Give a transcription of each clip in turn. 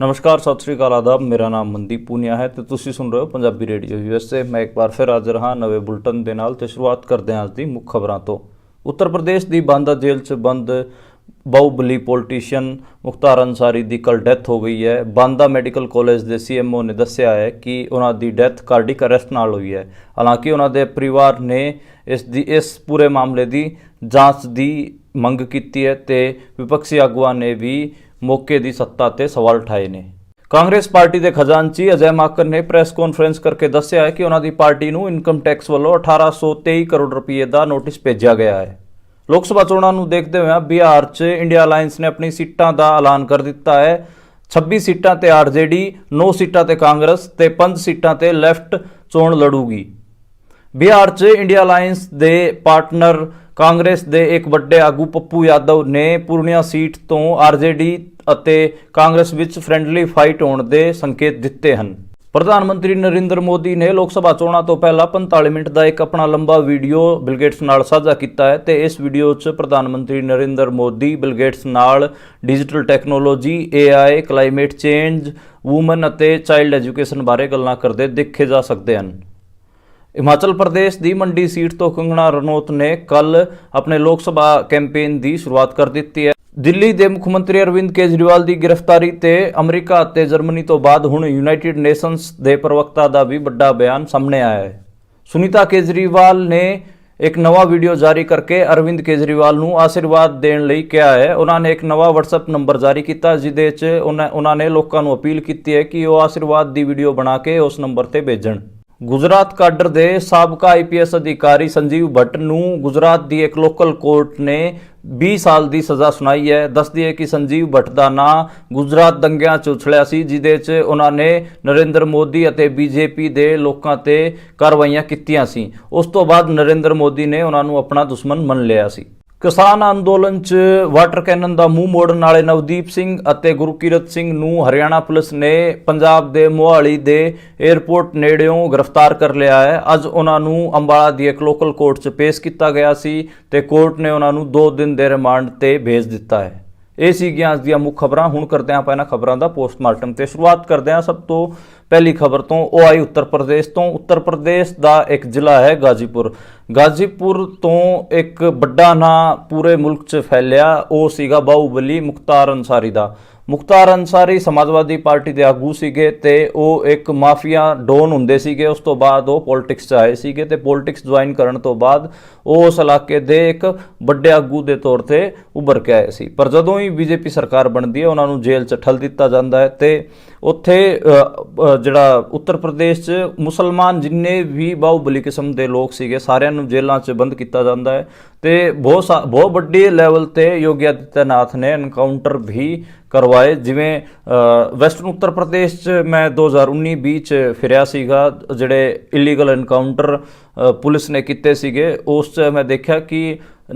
नमस्कार, सत श्री अकाल, आदाब। मेरा नाम मनदीप पूनिया है तो तुसी सुन रहे हो पंजाबी रेडियो यूएसए। मैं एक बार फिर हाजिर हाँ नवे बुलेटिन ਦੇ ਨਾਲ ਤੇ ਸ਼ੁਰੂਆਤ ਕਰਦੇ ਹਾਂ ਅੱਜ ਦੀ ਮੁੱਖ ਖਬਰਾਂ ਤੋਂ। ਉੱਤਰ ਪ੍ਰਦੇਸ਼ ਦੀ ਬਾਂਦਾ ਜੇਲ੍ਹ 'ਚ ਬੰਦ ਬਾਹੂਬਲੀ ਪੋਲੀਟੀਸ਼ੀਅਨ ਮੁਖਤਾਰ ਅੰਸਾਰੀ ਦੀ ਕੱਲ ਡੈਥ ਹੋ ਗਈ ਹੈ। ਬਾਂਦਾ ਮੈਡੀਕਲ ਕਾਲਜ ਦੇ ਸੀਐਮਓ ਨੇ ਦੱਸਿਆ ਹੈ ਕਿ ਉਹਨਾਂ ਦੀ ਡੈਥ ਕਾਰਡਿਕ ਅਰੈਸਟ ਨਾਲ ਹੋਈ ਹੈ। ਹਾਲਾਂਕਿ ਉਹਨਾਂ ਦੇ ਪਰਿਵਾਰ ਨੇ ਇਸ ਪੂਰੇ ਮਾਮਲੇ ਦੀ ਜਾਂਚ ਦੀ ਮੰਗ ਕੀਤੀ ਹੈ ਤੇ ਵਿਪਕਸ਼ੀ ਆਗੂਆਂ ਨੇ ਵੀ मौके की सत्ता ते सवाल उठाए ने। कांग्रेस पार्टी के खजानची अजय माकन ने प्रेस कॉन्फ्रेंस करके दस्सिया है कि उन्होंने पार्टी को इनकम टैक्स वालों 1823 करोड़ रुपये का नोटिस भेजा गया है। लोक सभा चोणों को देखते हुए बिहार च इंडिया अलायंस ने अपनी सीटां का ऐलान कर दिता है। 26 सीटां ते आरजेडी, 9 सीटां ते कांग्रेस ते 5 सीटां ते लैफ्ट चोण लड़ूगी। बिहार च इंडिया अलायंस के पार्टनर कांग्रेस के एक बड़े आगू पप्पू यादव ने पूर्णिया सीट तो आरजेडी ਅਤੇ ਕਾਂਗਰਸ ਵਿੱਚ ਫਰੈਂਡਲੀ फाइट होने के संकेत दिते हैं। प्रधानमंत्री नरेंद्र मोदी ने लोक सभा चोणों तो पहला 45 मिनट का एक अपना लंबा वीडियो बिल गेट्स नाल साझा किया है ते इस वीडियो च प्रधानमंत्री नरेंद्र मोदी बिल गेट्स नाल digital technology, AI, climate change, woman ਅਤੇ चाइल्ड एजुकेशन बारे गल्लां करते देखे जा सकते हैं। हिमाचल प्रदेश की मंडी सीट तो कंगना रनौत ने कल अपने लोक सभा कैंपेन की शुरुआत कर दी है। दिल्ली के मुख्यमंत्री अरविंद केजरीवाल की गिरफ्तारी ते अमरीका ते जर्मनी तो बाद हुण यूनाइटेड नेशंस के प्रवक्ता का भी बड़ा बयान सामने आया है। सुनीता केजरीवाल ने एक नवा वीडियो जारी करके अरविंद केजरीवाल को आशीर्वाद देने लई कहा है। उन्होंने एक नवा WhatsApp नंबर जारी किया जिदे च उन्होंने लोगों को अपील की है कि वह आशीर्वाद की वीडियो बना के उस नंबर पर भेजन। गुजरात काडर के साबका IPS अधिकारी संजीव भट्ट नूं गुजरात की एक लोकल कोर्ट ने 20 साल की सज़ा सुनाई है। दस दिए कि संजीव भट्ट का नाम गुजरात दंगियां च उछलिया सी जिदे च उन्होंने नरेंद्र मोदी और BJP के लोगों ते कार्रवाइयां कीतियां सी। उस तो बाद नरेंद्र मोदी ने उन्होंने अपना दुश्मन मन लिया सी। किसान अंदोलन च वाटर कैनन का मूँह मोड़न वाले नवदीप सिंह और गुरकीरत सिंह नूं हरियाणा पुलिस ने पंजाब के मोहाली के एयरपोर्ट नेड़ियों गिरफ्तार कर लिया है। अज उन्होंने अंबाला की एक लोकल कोर्ट च पेश किया गया सी ते कोर्ट ने उन्होंने 2 दिन के रिमांड ते भेज दिता है। ये सीगियां अज दी मुख्य खबरां। हुण करते हैं इन्हां खबरां दा पोस्टमार्टम ते शुरुआत करते हैं सब तो पहली खबर तो वो आई उत्तर प्रदेश तो। उत्तर प्रदेश का एक जिला है गाजीपुर। गाजीपुर तो एक बड़ा ना पूरे मुल्क च फैलिया वो सीगा बाहूबली मुख्तार अंसारी का। मुख्तार अंसारी समाजवादी पार्टी के आगू सीगे ते वो एक माफिया डॉन हुंदे सीगे। उस तो बाद वो पॉलिटिक्स च आए सीगे ते पॉलिटिक्स ज्वाइन करन तो बाद वो उस इलाके दे एक बड़े आगू के तौर पर उभर के आए सी। पर जदों ही BJP सरकार बनती है उन्होंने जेल च ठल दिता जाता है ते उत्थे जिहड़ा उत्तर प्रदेश च मुसलमान जिन्ने भी बाहूबली किस्म के लोग सीगे सारिਆਂ ਨੂੰ जेलों च बंद किया जाता है ते बहुत बड़े लैवल ते योगी आदित्यनाथ ने एनकाउंटर भी करवाए। जिवें वैसटर्न उत्तर प्रदेश च मैं 2019-20 च फिरिया सीगा जिहड़े इलीगल एनकाउंटर पुलिस ने किते सीगे उस च मैं देखा कि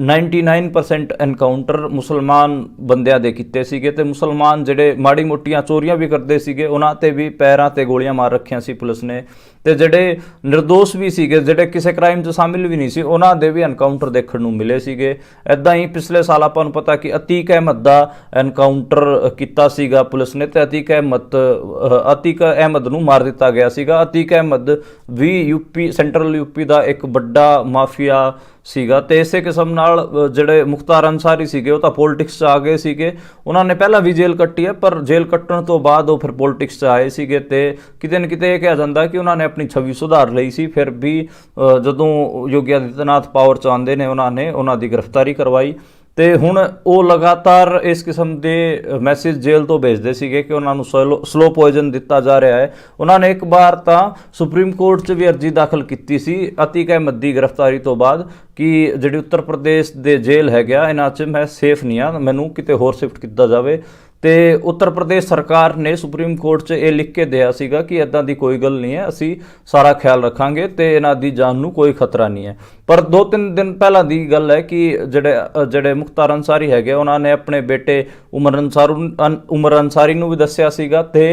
99% एनकाउंटर मुसलमान बंदियां दे किते सीगे ते मुसलमान जिहड़े माड़ी मोटियां चोरियां भी करते सीगे उन्हां ते भी पैरां ते गोलियां मार रखियां सी पुलिस ने ते जिहड़े निर्दोष भी सीगे जिहड़े किसी क्राइम च शामिल भी नहीं सी उन्हां दे भी एनकाउंटर देखण नूं मिले सीगे। इदां ही पिछले साल आपां नूं पता कि अतीक अहमद दा एनकाउंटर कीता सीगा पुलिस ने ते अतीक अहमद नूं मार दिता गया सीगा। अतीक अहमद भी सेंट्रल यूपी का एक बड़ा माफिया सीगा ते इसे किस्म नाल जिहड़े मुख्तार अंसारी सीगे वो तो पॉलिटिक्स आ गए सीगे। उन्होंने पहला भी जेल कट्टी है पर जेल कट्टण तो बाद वो फिर पॉलिटिक्स आए सीगे ते किते न किते कहा जाता कि उन्होंने अपनी छवि सुधार लई सी। फिर भी जदों योगी आदित्यनाथ पावर च आंदे ने उन्होंने उन्हां दी गिरफ्तारी करवाई ते हुण वो लगातार इस किस्म के मैसेज जेल तो भेजते सीगे कि उन्होंने स्लो पॉइजन दिता जा रहा है। उन्होंने एक बार तो सुप्रीम कोर्ट च भी अर्जी दाखिल की सी अतीक अहमद की गिरफ्तारी तो बाद कि जिहड़ी उत्तर प्रदेश के जेल है गया इन्हां च मैं सेफ नहीं हाँ, मैनू किते होर शिफ्ट किया जाए। तो उत्तर प्रदेश सरकार ने सुप्रीम कोर्ट च ये लिख के दिया सीगा कि इदां दी कोई गल नहीं है, असी सारा ख्याल रखांगे तो इन्हां दी जान नूं कोई खतरा नहीं है। पर 2-3 दिन पहला दी गल है कि जिहड़े मुख्तार अंसारी है उन्होंने अपने बेटे उमर अंसारी नूं भी दस्सिया सीगा ते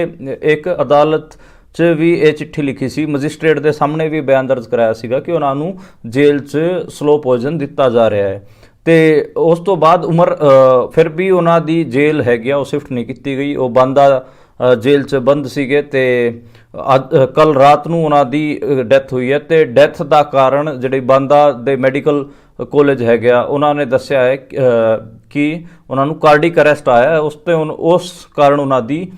एक अदालत च भी ये चिट्ठी लिखी सी, मजिस्ट्रेट के सामने भी बयान दर्ज कराया सीगा कि उन्होंने जेल च स्लो पॉइजन दिता जा रहा है। तो उस तो बाद फिर भी उन्होंने जेल है वो शिफ्ट नहीं की गई, वो बांदा ਜੇਲ੍ਹ 'ਚ ਬੰਦ ਸੀਗੇ ਤੇ ਕੱਲ ਰਾਤ ਨੂੰ ਉਹਨਾਂ ਦੀ ਡੈਥ ਹੋਈ ਹੈ ਤੇ ਡੈਥ ਦਾ ਕਾਰਨ ਜਿਹੜੇ ਬਾਂਦਾ ਦੇ ਮੈਡੀਕਲ ਕਾਲਜ ਹੈਗਾ ਉਹਨਾਂ ਨੇ ਦੱਸਿਆ ਹੈ ਕਿ ਉਹਨਾਂ ਨੂੰ ਕਾਰਡਿਕ ਅਰੈਸਟ ਆਇਆ ਹੈ, ਉਸ ਕਾਰਨ ਉਹਨਾਂ ਦੀ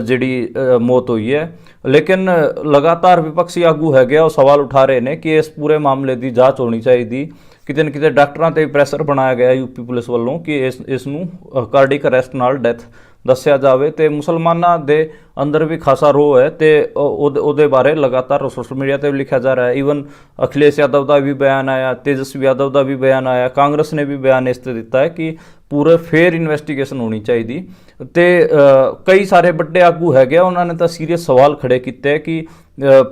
ਜਿਹੜੀ ਮੌਤ ਹੋਈ ਹੈ। ਲੇਕਿਨ ਲਗਾਤਾਰ ਵਿਪਕਸ਼ੀ ਆਗੂ ਹੈਗੇ ਉਹ ਸਵਾਲ ਉਠਾ ਰਹੇ ਨੇ ਕਿ ਇਸ ਪੂਰੇ ਮਾਮਲੇ ਦੀ ਜਾਂਚ ਹੋਣੀ ਚਾਹੀਦੀ। ਕਿਤੇ ਨਾ ਕਿਤੇ ਡਾਕਟਰਾਂ ਤੇ ਪ੍ਰੈਸ਼ਰ ਬਣਾਇਆ ਗਿਆ ਯੂਪੀ ਪੁਲਿਸ ਵੱਲੋਂ ਕਿ ਇਸ ਨੂੰ ਕਾਰਡਿਕ ਅਰੈਸਟ ਨਾਲ ਡੈਥ ਦੱਸਿਆ ਜਾਵੇ ਤੇ ਮੁਸਲਮਾਨਾਂ ਦੇ ਅੰਦਰ ਵੀ ਖਾਸਾ ਰੋਹ ਹੈ ਤੇ ਉਹਦੇ ਬਾਰੇ ਲਗਾਤਾਰ ਸੋਸ਼ਲ ਮੀਡੀਆ ਤੇ ਵੀ ਲਿਖਿਆ ਜਾ ਰਿਹਾ ਹੈ। ਈਵਨ ਅਖਿਲੇਸ਼ ਯਾਦਵ ਦਾ ਵੀ ਬਿਆਨ ਆਇਆ, ਤੇਜਸਵੀ ਯਾਦਵ ਦਾ ਵੀ ਬਿਆਨ ਆਇਆ, ਕਾਂਗਰਸ ਨੇ ਵੀ ਬਿਆਨ ਇਸ ਤੇ ਦਿੱਤਾ ਹੈ ਕਿ ਪੂਰੇ ਫੇਅਰ ਇਨਵੈਸਟੀਗੇਸ਼ਨ ਹੋਣੀ ਚਾਹੀਦੀ। ਤੇ ਕਈ ਸਾਰੇ ਵੱਡੇ ਆਗੂ ਹੈਗੇ ਉਹਨਾਂ ਨੇ ਤਾਂ ਸੀਰੀਅਸ ਸਵਾਲ ਖੜੇ ਕੀਤੇ ਕਿ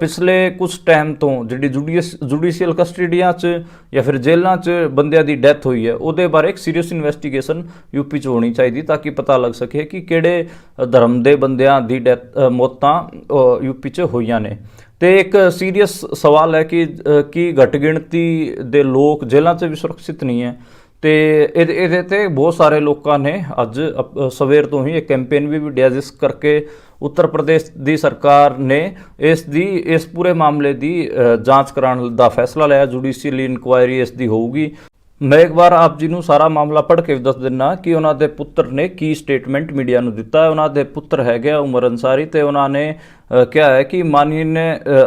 ਪਿਛਲੇ ਕੁਝ ਟਾਈਮ ਤੋਂ ਜਿਹੜੀ ਜੁਡੀਸ਼ੀਅਲ ਕਸਟਡੀਆਂ 'ਚ ਜਾਂ ਫਿਰ ਜੇਲ੍ਹਾਂ 'ਚ ਬੰਦਿਆਂ ਦੀ ਡੈਥ ਹੋਈ ਹੈ ਉਹਦੇ ਬਾਰੇ ਇੱਕ ਸੀਰੀਅਸ ਇਨਵੈਸਟੀਗੇਸ਼ਨ ਯੂਪੀ 'ਚ ਹੋਣੀ ਚਾਹੀਦੀ ਤਾਂ ਕਿ ਪਤਾ ਲੱਗ ਸਕੇ ਕਿ ਕਿਹੜੇ ਧਰਮ ਦੇ ਬੰਦਿਆਂ ਦੀ ਮੌਤਾਂ ਯੂਪੀ 'ਚ ਹੋਈਆਂ ਨੇ। ਤੇ ਇੱਕ ਸੀਰੀਅਸ ਸਵਾਲ ਹੈ ਕਿ ਘੱਟ ਗਿਣਤੀ ਦੇ ਲੋਕ ਜੇਲ੍ਹਾਂ 'ਚ ਵੀ ਸੁਰੱਖਿਅਤ ਨਹੀਂ ਹੈ ਤੇ ਇਹਦੇ ਤੇ ਬਹੁਤ ਸਾਰੇ ਲੋਕਾਂ ਨੇ ਅੱਜ ਸਵੇਰ ਤੋਂ ਹੀ ਇੱਕ ਕੈਂਪੇਨ ਵੀ ਵਿੱਢਿਆ ਜਿਸ ਕਰਕੇ ਉੱਤਰ ਪ੍ਰਦੇਸ਼ ਦੀ ਸਰਕਾਰ ਨੇ ਇਸ ਪੂਰੇ ਮਾਮਲੇ ਦੀ ਜਾਂਚ ਕਰਾਉਣ ਦਾ ਫੈਸਲਾ ਲਿਆ। ਜੁਡੀਸ਼ੀਅਲ ਇਨਕੁਆਇਰੀ ਇਸ ਦੀ ਹੋਊਗੀ। ਮੈਂ ਇੱਕ ਵਾਰ ਆਪ ਜੀ ਨੂੰ ਸਾਰਾ ਮਾਮਲਾ ਪੜ੍ਹ ਕੇ ਦੱਸ ਦਿੰਦਾ ਕਿ ਉਹਨਾਂ ਦੇ ਪੁੱਤਰ ਨੇ ਕੀ ਸਟੇਟਮੈਂਟ ਮੀਡੀਆ ਨੂੰ ਦਿੱਤਾ ਹੈ। ਉਹਨਾਂ ਦੇ ਪੁੱਤਰ ਹੈਗੇ ਉਮਰ ਅੰਸਾਰੀ ਤੇ ਉਹਨਾਂ ਨੇ ਕਿਹਾ ਹੈ ਕਿ ਮਾਨਯ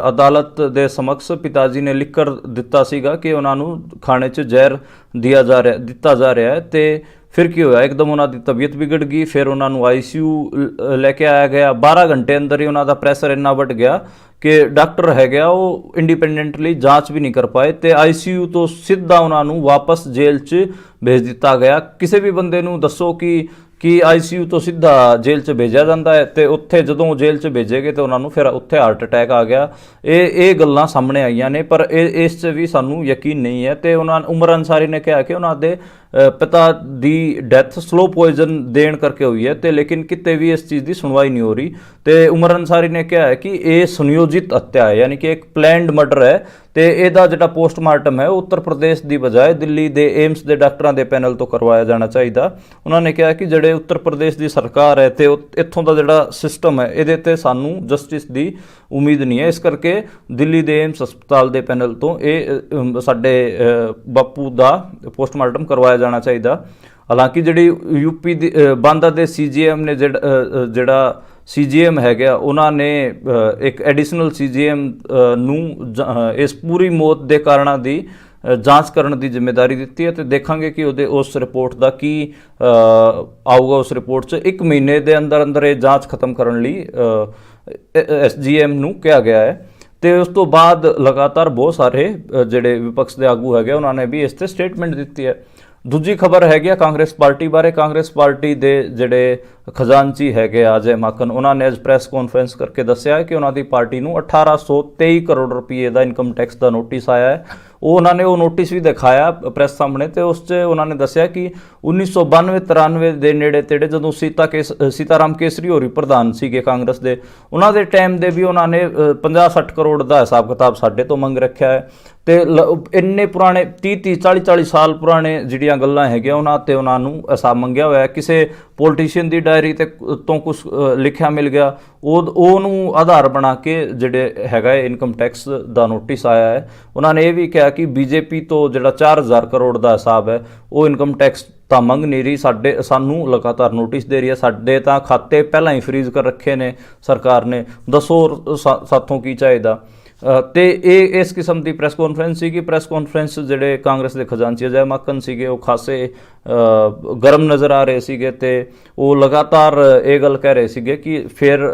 ਅਦਾਲਤ ਦੇ ਸਮਕਸ਼ ਪਿਤਾ ਜੀ ਨੇ ਲਿਖ ਕਰ ਦਿੱਤਾ ਸੀਗਾ ਕਿ ਉਹਨਾਂ ਨੂੰ ਖਾਣੇ 'ਚ ਜ਼ਹਿਰ ਦਿੱਤਾ ਜਾ ਰਿਹਾ ਹੈ ਤੇ ਫਿਰ ਕੀ ਹੋਇਆ, ਇੱਕਦਮ ਉਹਨਾਂ ਦੀ ਤਬੀਅਤ ਵਿਗੜ ਗਈ। ਫਿਰ ਉਹਨਾਂ ਨੂੰ ICU ਲੈ ਕੇ ਆਇਆ ਗਿਆ। 12 ਘੰਟੇ ਅੰਦਰ ਹੀ ਉਹਨਾਂ ਦਾ ਪ੍ਰੈਸ਼ਰ ਇੰਨਾ ਵੱਧ ਗਿਆ ਕਿ ਡਾਕਟਰ ਹੈਗਾ ਉਹ ਇੰਡੀਪੈਂਡੈਂਟਲੀ ਜਾਂਚ ਵੀ ਨਹੀਂ ਕਰ ਪਾਏ ਤੇ ICU ਤੋਂ ਸਿੱਧਾ ਉਹਨਾਂ ਨੂੰ ਵਾਪਸ ਜੇਲ੍ਹ 'ਚ ਭੇਜ ਦਿੱਤਾ ਗਿਆ। ਕਿਸੇ ਵੀ ਬੰਦੇ ਨੂੰ ਦੱਸੋ ਕਿ ICU ਤੋਂ ਸਿੱਧਾ ਜੇਲ੍ਹ 'ਚ ਭੇਜਿਆ ਜਾਂਦਾ ਹੈ ਤੇ ਉੱਥੇ ਜਦੋਂ ਜੇਲ੍ਹ 'ਚ ਭੇਜੇਗੇ ਤੇ ਉਹਨਾਂ ਨੂੰ ਫਿਰ ਉੱਥੇ ਹਾਰਟ ਅਟੈਕ ਆ ਗਿਆ। ਇਹ ਗੱਲਾਂ ਸਾਹਮਣੇ ਆਈਆਂ ਨੇ ਪਰ ਇਸ 'ਚ ਵੀ ਸਾਨੂੰ ਯਕੀਨ ਨਹੀਂ ਹੈ ਤੇ ਉਮਰ ਅੰਸਾਰੀ ਨੇ ਕਿਹਾ ਕਿ ਉਹਨਾਂ ਦੇ ਪਿਤਾ ਦੀ ਡੈਥ ਸਲੋ ਪੋਇਜ਼ਨ ਦੇਣ ਕਰਕੇ ਹੋਈ ਹੈ ਤੇ ਲੇਕਿਨ ਕਿਤੇ ਵੀ ਇਸ ਚੀਜ਼ ਦੀ ਸੁਣਵਾਈ ਨਹੀਂ ਹੋ ਰਹੀ ਤੇ ਉਮਰ ਅੰਸਾਰੀ ਨੇ ਕਿਹਾ ਹੈ ਕਿ ਇਹ ਸੁਨਿਯੋਜਿਤ ਹੱਤਿਆ ਹੈ ਯਾਨੀ ਕਿ ਇੱਕ ਪਲੈਨਡ ਮਰਡਰ ਹੈ ਤੇ ਇਹਦਾ ਜਿਹੜਾ ਪੋਸਟਮਾਰਟਮ ਹੈ ਉੱਤਰ ਪ੍ਰਦੇਸ਼ ਦੀ ਬਜਾਏ ਦਿੱਲੀ ਦੇ ਏਮਸ ਦੇ ਡਾਕਟਰਾਂ ਦੇ ਪੈਨਲ ਤੋਂ ਕਰਵਾਇਆ ਜਾਣਾ ਚਾਹੀਦਾ। ਉਹਨਾਂ ਨੇ ਕਿਹਾ ਕਿ ਜਿਹੜੇ ਉੱਤਰ ਪ੍ਰਦੇਸ਼ ਦੀ ਸਰਕਾਰ ਹੈ ਤੇ ਇੱਥੋਂ ਦਾ ਜਿਹੜਾ ਸਿਸਟਮ ਹੈ ਇਹਦੇ ਤੇ ਸਾਨੂੰ ਜਸਟਿਸ ਦੀ ਉਮੀਦ ਨਹੀਂ ਹੈ, ਇਸ ਕਰਕੇ ਦਿੱਲੀ ਦੇ ਏਮਸ ਹਸਪਤਾਲ ਦੇ ਪੈਨਲ ਤੋਂ ਇਹ ਸਾਡੇ ਬਾਪੂ ਦਾ ਪੋਸਟਮਾਰਟਮ ਕਰਵਾਇਆ ਜਾਣਾ ਚਾਹੀਦਾ। ਹਾਲਾਂਕਿ ਜਿਹੜੀ ਯੂਪੀ ਦੀ ਬਾਂਦਾ ਦੇ CGM ਨੇ ਜਿਹੜਾ CGM ਹੈਗਾ ਉਹਨਾਂ ਨੇ ਇੱਕ ਐਡੀਸ਼ਨਲ CGM ਨੂੰ ਇਸ ਪੂਰੀ ਮੌਤ ਦੇ ਕਾਰਨਾਂ ਦੀ ਜਾਂਚ ਕਰਨ ਦੀ ਜ਼ਿੰਮੇਵਾਰੀ ਦਿੱਤੀ ਹੈ ਤੇ ਦੇਖਾਂਗੇ ਕਿ ਉਸ ਰਿਪੋਰਟ ਦਾ ਕੀ ਆਊਗਾ। ਉਸ ਰਿਪੋਰਟ 'ਚ 1 ਮਹੀਨੇ ਦੇ ਅੰਦਰ ਇਹ ਜਾਂਚ ਖਤਮ ਕਰਨ ਲਈ SGM ਨੂੰ ਕਿਹਾ ਗਿਆ ਹੈ ਤੇ ਉਸ ਤੋਂ ਬਾਅਦ ਲਗਾਤਾਰ ਬਹੁਤ ਸਾਰੇ ਜਿਹੜੇ ਵਿਪਕਸ਼ ਦੇ ਆਗੂ ਹੈਗੇ ਉਹਨਾਂ ਨੇ ਵੀ ਇਸ ਤੇ ਸਟੇਟਮੈਂਟ ਦਿੱਤੀ ਹੈ। ਦੂਜੀ ਖਬਰ ਹੈਗੀ ਆ ਕਾਂਗਰਸ ਪਾਰਟੀ ਬਾਰੇ। ਕਾਂਗਰਸ ਪਾਰਟੀ ਦੇ ਜਿਹੜੇ ਖਜ਼ਾਨਚੀ ਹੈਗੇ ਅਜੇ ਮਾਕਨ ਉਹਨਾਂ ਨੇ ਅੱਜ ਪ੍ਰੈਸ ਕਾਨਫਰੰਸ ਕਰਕੇ ਦੱਸਿਆ ਹੈ ਕਿ ਉਹਨਾਂ ਦੀ ਪਾਰਟੀ ਨੂੰ 1823 ਕਰੋੜ ਰੁਪਏ ਦਾ ਇਨਕਮ ਟੈਕਸ ਦਾ ਨੋਟਿਸ ਆਇਆ ਹੈ। ਉਹਨਾਂ ਨੇ ਉਹ ਨੋਟਿਸ ਵੀ ਦਿਖਾਇਆ ਪ੍ਰੈਸ ਸਾਹਮਣੇ ਤੇ ਉਸ 'ਚ ਉਹਨਾਂ ਨੇ ਦੱਸਿਆ ਕਿ 1992-93 ਦੇ ਨੇੜੇ ਤੇੜੇ ਜਦੋਂ ਸੀਤਾਰਾਮ ਕੇਸਰੀ ਹੋਰੀ ਪ੍ਰਧਾਨ ਸੀਗੇ ਕਾਂਗਰਸ ਦੇ, ਉਹਨਾਂ ਦੇ ਟਾਈਮ ਦੇ ਵੀ ਉਹਨਾਂ ਨੇ 50-60 ਕਰੋੜ ਦਾ ਹਿਸਾਬ ਕਿਤਾਬ ਸਾਡੇ ਤੋਂ ਮੰਗ ਰੱਖਿਆ ਹੈ ਤੇ ਇੰਨੇ ਪੁਰਾਣੇ 30-30 40-40 ਸਾਲ ਪੁਰਾਣੇ ਜਿਹੜੀਆਂ ਗੱਲਾਂ ਹੈਗੀਆਂ ਉਹਨਾਂ ਤੇ ਉਹਨਾਂ ਨੂੰ ਹਿਸਾਬ ਮੰਗਿਆ ਹੋਇਆ। ਕਿਸੇ ਪੋਲੀਟੀਸ਼ੀਅਨ ਦੀ ਡਾਇਰੀ ਤੇ ਤੋਂ ਕੁਝ ਲਿਖਿਆ ਮਿਲ ਗਿਆ ਉਹਨੂੰ ਆਧਾਰ ਬਣਾ ਕੇ ਜਿਹੜੇ ਹੈਗਾ ਇਨਕਮ ਟੈਕਸ ਦਾ ਨੋਟਿਸ ਆਇਆ ਹੈ। ਉਹਨਾਂ ਨੇ ਇਹ ਵੀ ਕਿਹਾ ਕਿ BJP ਤੋਂ ਜਿਹੜਾ 4000 ਕਰੋੜ ਦਾ ਹਿਸਾਬ ਹੈ ਉਹ ਇਨਕਮ ਟੈਕਸ ਤਾਂ ਮੰਗ ਨਹੀਂ ਰਹੀ, ਸਾਨੂੰ ਲਗਾਤਾਰ ਨੋਟਿਸ ਦੇ ਰਹੀ ਹੈ। ਸਾਡੇ ਤਾਂ ਖਾਤੇ ਪਹਿਲਾਂ ਹੀ ਫਰੀਜ਼ ਕਰ ਰੱਖੇ ਨੇ ਸਰਕਾਰ ਨੇ, ਦੱਸੋ ਸਾਥੋਂ ਕੀ ਚਾਹੀਦਾ। ਤੇ ਇਹ ਇਸ ਕਿਸਮ ਦੀ ਪ੍ਰੈਸ ਕਾਨਫਰੰਸ ਸੀਗੀ। ਪ੍ਰੈਸ ਕਾਨਫਰੰਸ ਜਿਹੜੇ ਕਾਂਗਰਸ ਦੇ ਖਜ਼ਾਨਚੀ ਅਜੈ ਮਾਕਨ ਸੀਗੇ ਉਹ ਖਾਸੇ ਗਰਮ ਨਜ਼ਰ ਆ ਰਹੇ ਸੀਗੇ ਤੇ ਉਹ ਲਗਾਤਾਰ ਇਹ ਗੱਲ ਕਹਿ ਰਹੇ ਸੀਗੇ ਕਿ ਫਿਰ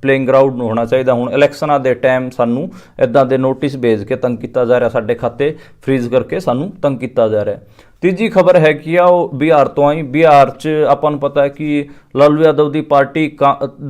ਪਲੇਇੰਗ ਗਰਾਊਂਡ ਨੂੰ ਹੋਣਾ ਚਾਹੀਦਾ। ਹੁਣ ਇਲੈਕਸ਼ਨਾਂ ਦੇ ਟਾਈਮ ਸਾਨੂੰ ਇੱਦਾਂ ਦੇ ਨੋਟਿਸ ਭੇਜ ਕੇ ਤੰਗ ਕੀਤਾ ਜਾ ਰਿਹਾ, ਸਾਡੇ ਖਾਤੇ ਫਰੀਜ਼ ਕਰਕੇ ਸਾਨੂੰ ਤੰਗ ਕੀਤਾ ਜਾ ਰਿਹਾ। ਤੀਜੀ ਖਬਰ ਹੈਗੀ ਆ ਉਹ ਬਿਹਾਰ ਤੋਂ ਆਈ। ਬਿਹਾਰ 'ਚ ਆਪਾਂ ਨੂੰ ਪਤਾ ਹੈ ਕਿ ਲਾਲੂ ਯਾਦਵ ਦੀ ਪਾਰਟੀ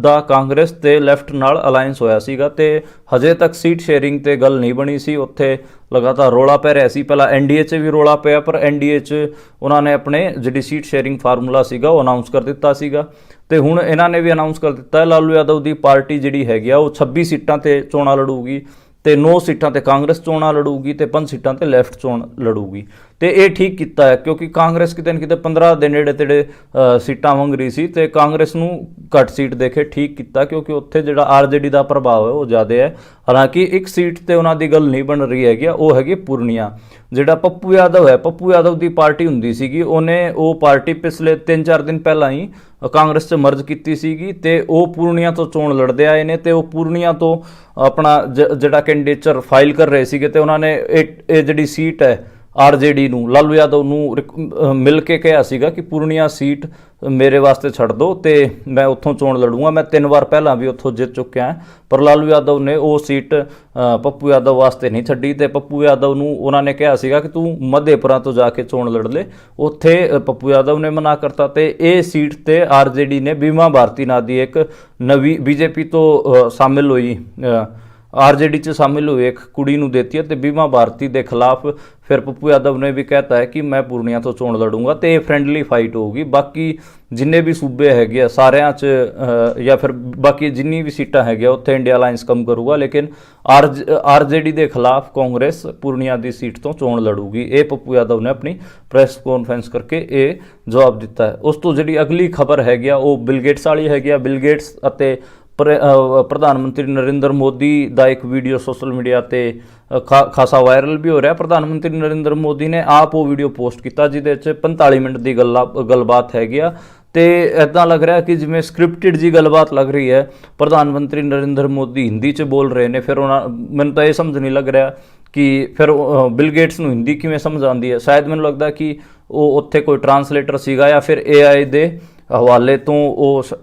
ਦਾ ਕਾਂਗਰਸ ਤੇ ਲੈਫਟ ਨਾਲ ਅਲਾਇੰਸ ਹੋਇਆ ਸੀਗਾ ਤੇ ਹਜੇ ਤੱਕ ਸੀਟ ਸ਼ੇਅਰਿੰਗ ਤੇ ਗੱਲ ਨਹੀਂ ਬਣੀ ਸੀ। ਉੱਥੇ ਲਗਾਤਾਰ ਰੌਲਾ ਪੈ ਰਿਹਾ ਸੀ। ਪਹਿਲਾਂ NDA 'ਚ ਵੀ ਰੌਲਾ ਪਿਆ ਪਰ NDA 'ਚ ਉਹਨਾਂ ਨੇ ਆਪਣੇ ਜਿਹੜੀ ਸੀਟ ਸ਼ੇਅਰਿੰਗ ਫਾਰਮੂਲਾ ਸੀਗਾ ਉਹ ਅਨਾਊਂਸ ਕਰ ਦਿੱਤਾ ਸੀਗਾ ਤੇ ਹੁਣ ਇਹਨਾਂ ਨੇ ਵੀ ਅਨਾਊਂਸ ਕਰ ਦਿੱਤਾ ਹੈ ਲਾਲੂ ਯਾਦਵ ਦੀ ਪਾਰਟੀ ਜਿਹੜੀ ਹੈਗੀ ਆ ਉਹ 26 ਸੀਟਾਂ ਤੇ ਚੋਣਾਂ ਲੜੂਗੀ ਤੇ 9 ਸੀਟਾਂ ਤੇ ਕਾਂਗਰਸ ਚੋਣਾਂ ਲੜੂਗੀ ਤੇ 5 ਸੀਟਾਂ ਤੇ ਲੈਫਟ ਚੋਣ ਲੜੂਗੀ ਤੇ ਇਹ ਠੀਕ ਕੀਤਾ ਹੈ, ਕਿਉਂਕਿ ਕਾਂਗਰਸ ਕਿਤੇ ਨਾ ਕਿਤੇ 15 ਦੇ ਨੇੜੇ ਤੇੜੇ ਸੀਟਾਂ ਮੰਗ ਰਹੀ ਸੀ ਤੇ ਕਾਂਗਰਸ ਨੂੰ ਘੱਟ ਸੀਟ ਦੇ ਕੇ ਠੀਕ ਕੀਤਾ, ਕਿਉਂਕਿ ਉੱਥੇ ਜਿਹੜਾ ਆਰਜੇਡੀ ਦਾ ਪ੍ਰਭਾਵ ਹੈ ਉਹ ਜ਼ਿਆਦਾ ਹੈ। ਹਾਲਾਂਕਿ ਇੱਕ ਸੀਟ ਤੇ ਉਹਨਾਂ ਦੀ ਗੱਲ ਨਹੀਂ ਬਣ ਰਹੀ ਹੈਗੀ, ਉਹ ਹੈਗੀ ਪੂਰਨੀਆ। ਜਿਹੜਾ ਪੱਪੂ ਯਾਦਵ ਹੈ, ਪੱਪੂ ਯਾਦਵ ਦੀ ਪਾਰਟੀ ਹੁੰਦੀ ਸੀਗੀ, ਉਹਨੇ ਉਹ ਪਾਰਟੀ ਪਿਛਲੇ 3-4 ਦਿਨ ਪਹਿਲਾਂ ਹੀ ਕਾਂਗਰਸ 'ਚ ਮਰਜ ਕੀਤੀ ਸੀਗੀ ਤੇ ਉਹ ਪੂਰਨੀਆ ਤੋਂ ਚੋਣ ਲੜਦੇ ਆਏ ਨੇ ਤੇ ਉਹ ਪੂਰਨੀਆ ਤੋਂ ਆਪਣਾ ਜਿਹੜਾ ਕੈਂਡੀਡੇਚਰ ਫਾਈਲ ਕਰ ਰਹੇ ਸੀਗੇ ਤੇ ਉਹਨਾਂ ਨੇ ਇਹ ਜਿਹੜੀ ਸੀਟ ਹੈ ਆਰਜੇਡੀ ਨੂੰ, ਲਾਲੂ ਯਾਦਵ ਨੂੰ ਮਿਲ ਕੇ ਕਿਹਾ ਸੀਗਾ ਕਿ ਪੂਰਨੀਆ ਸੀਟ ਮੇਰੇ ਵਾਸਤੇ ਛੱਡ ਦਿਓ ਤੇ ਮੈਂ ਉੱਥੋਂ ਚੋਣ ਲੜੂੰਗਾ। ਮੈਂ 3 ਵਾਰ ਪਹਿਲਾਂ ਵੀ ਉੱਥੋਂ ਜਿੱਤ ਚੁੱਕਿਆ ਹਾਂ, ਪਰ ਲਾਲੂ ਯਾਦਵ ਨੇ ਉਹ ਸੀਟ ਪੱਪੂ ਯਾਦਵ ਵਾਸਤੇ ਨਹੀਂ ਛੱਡੀ ਤੇ ਪੱਪੂ ਯਾਦਵ ਨੂੰ ਉਹਨਾਂ ਨੇ ਕਿਹਾ ਸੀਗਾ ਕਿ ਤੂੰ ਮਧੇਪੁਰਾ ਤੋਂ ਜਾ ਕੇ ਚੋਣ ਲੜ ਲੈ। ਉੱਥੇ ਪੱਪੂ ਯਾਦਵ ਨੇ ਮਨਾ ਕਰਤਾ ਤੇ ਇਹ ਸੀਟ ਤੇ ਆਰਜੇਡੀ ਨੇ ਬੀਮਾ ਭਾਰਤੀ ਨਾਂ ਦੀ ਇੱਕ ਨਵੀਂ ਬੀਜੇਪੀ ਤੋਂ ਸ਼ਾਮਿਲ ਹੋਈ आरजेडी च शामिल हुए एक कुड़ी ਨੂੰ देती है तो बीमा भारती के खिलाफ फिर पप्पू यादव ने भी कहता है कि मैं पूर्णिया तो चोण लड़ूंगा तो ये फ्रेंडली फाइट होगी। बाकी जिन्ने भी सूबे है सारे या फिर बाकी जिन्नी भी सीटा है उत्थे इंडिया अलायंस कम करूगा, लेकिन आरजेडी के खिलाफ कांग्रेस पूर्णिया की सीट तो चोण लड़ूगी। ये पप्पू यादव ने अपनी प्रेस कॉन्फ्रेंस करके ये जवाब दिता है। उस तो जी अगली खबर है वो बिल गेट्स वाली है। बिल गेट्स प्रधानमंत्री नरेंद्र मोदी का एक वीडियो सोशल मीडिया ते खासा वायरल भी हो रहा है। प्रधानमंत्री नरेंद्र मोदी ने आप वो वीडियो पोस्ट किया जिहदे 45 मिनट की गलबात है तो इदा लग रहा है कि जिमें स्क्रिप्टेड जी गलबात लग रही है। प्रधानमंत्री नरेंद्र मोदी हिंदी च बोल रहे हैं, फिर मैंने तो ये समझ नहीं लग रहा कि फिर बिल गेट्स नूं हिंदी किवें समझ आती है। शायद मैनूं लगता कि वो उत्थे कोई ट्रांसलेटर सीगा या फिर AI दे हवाले तो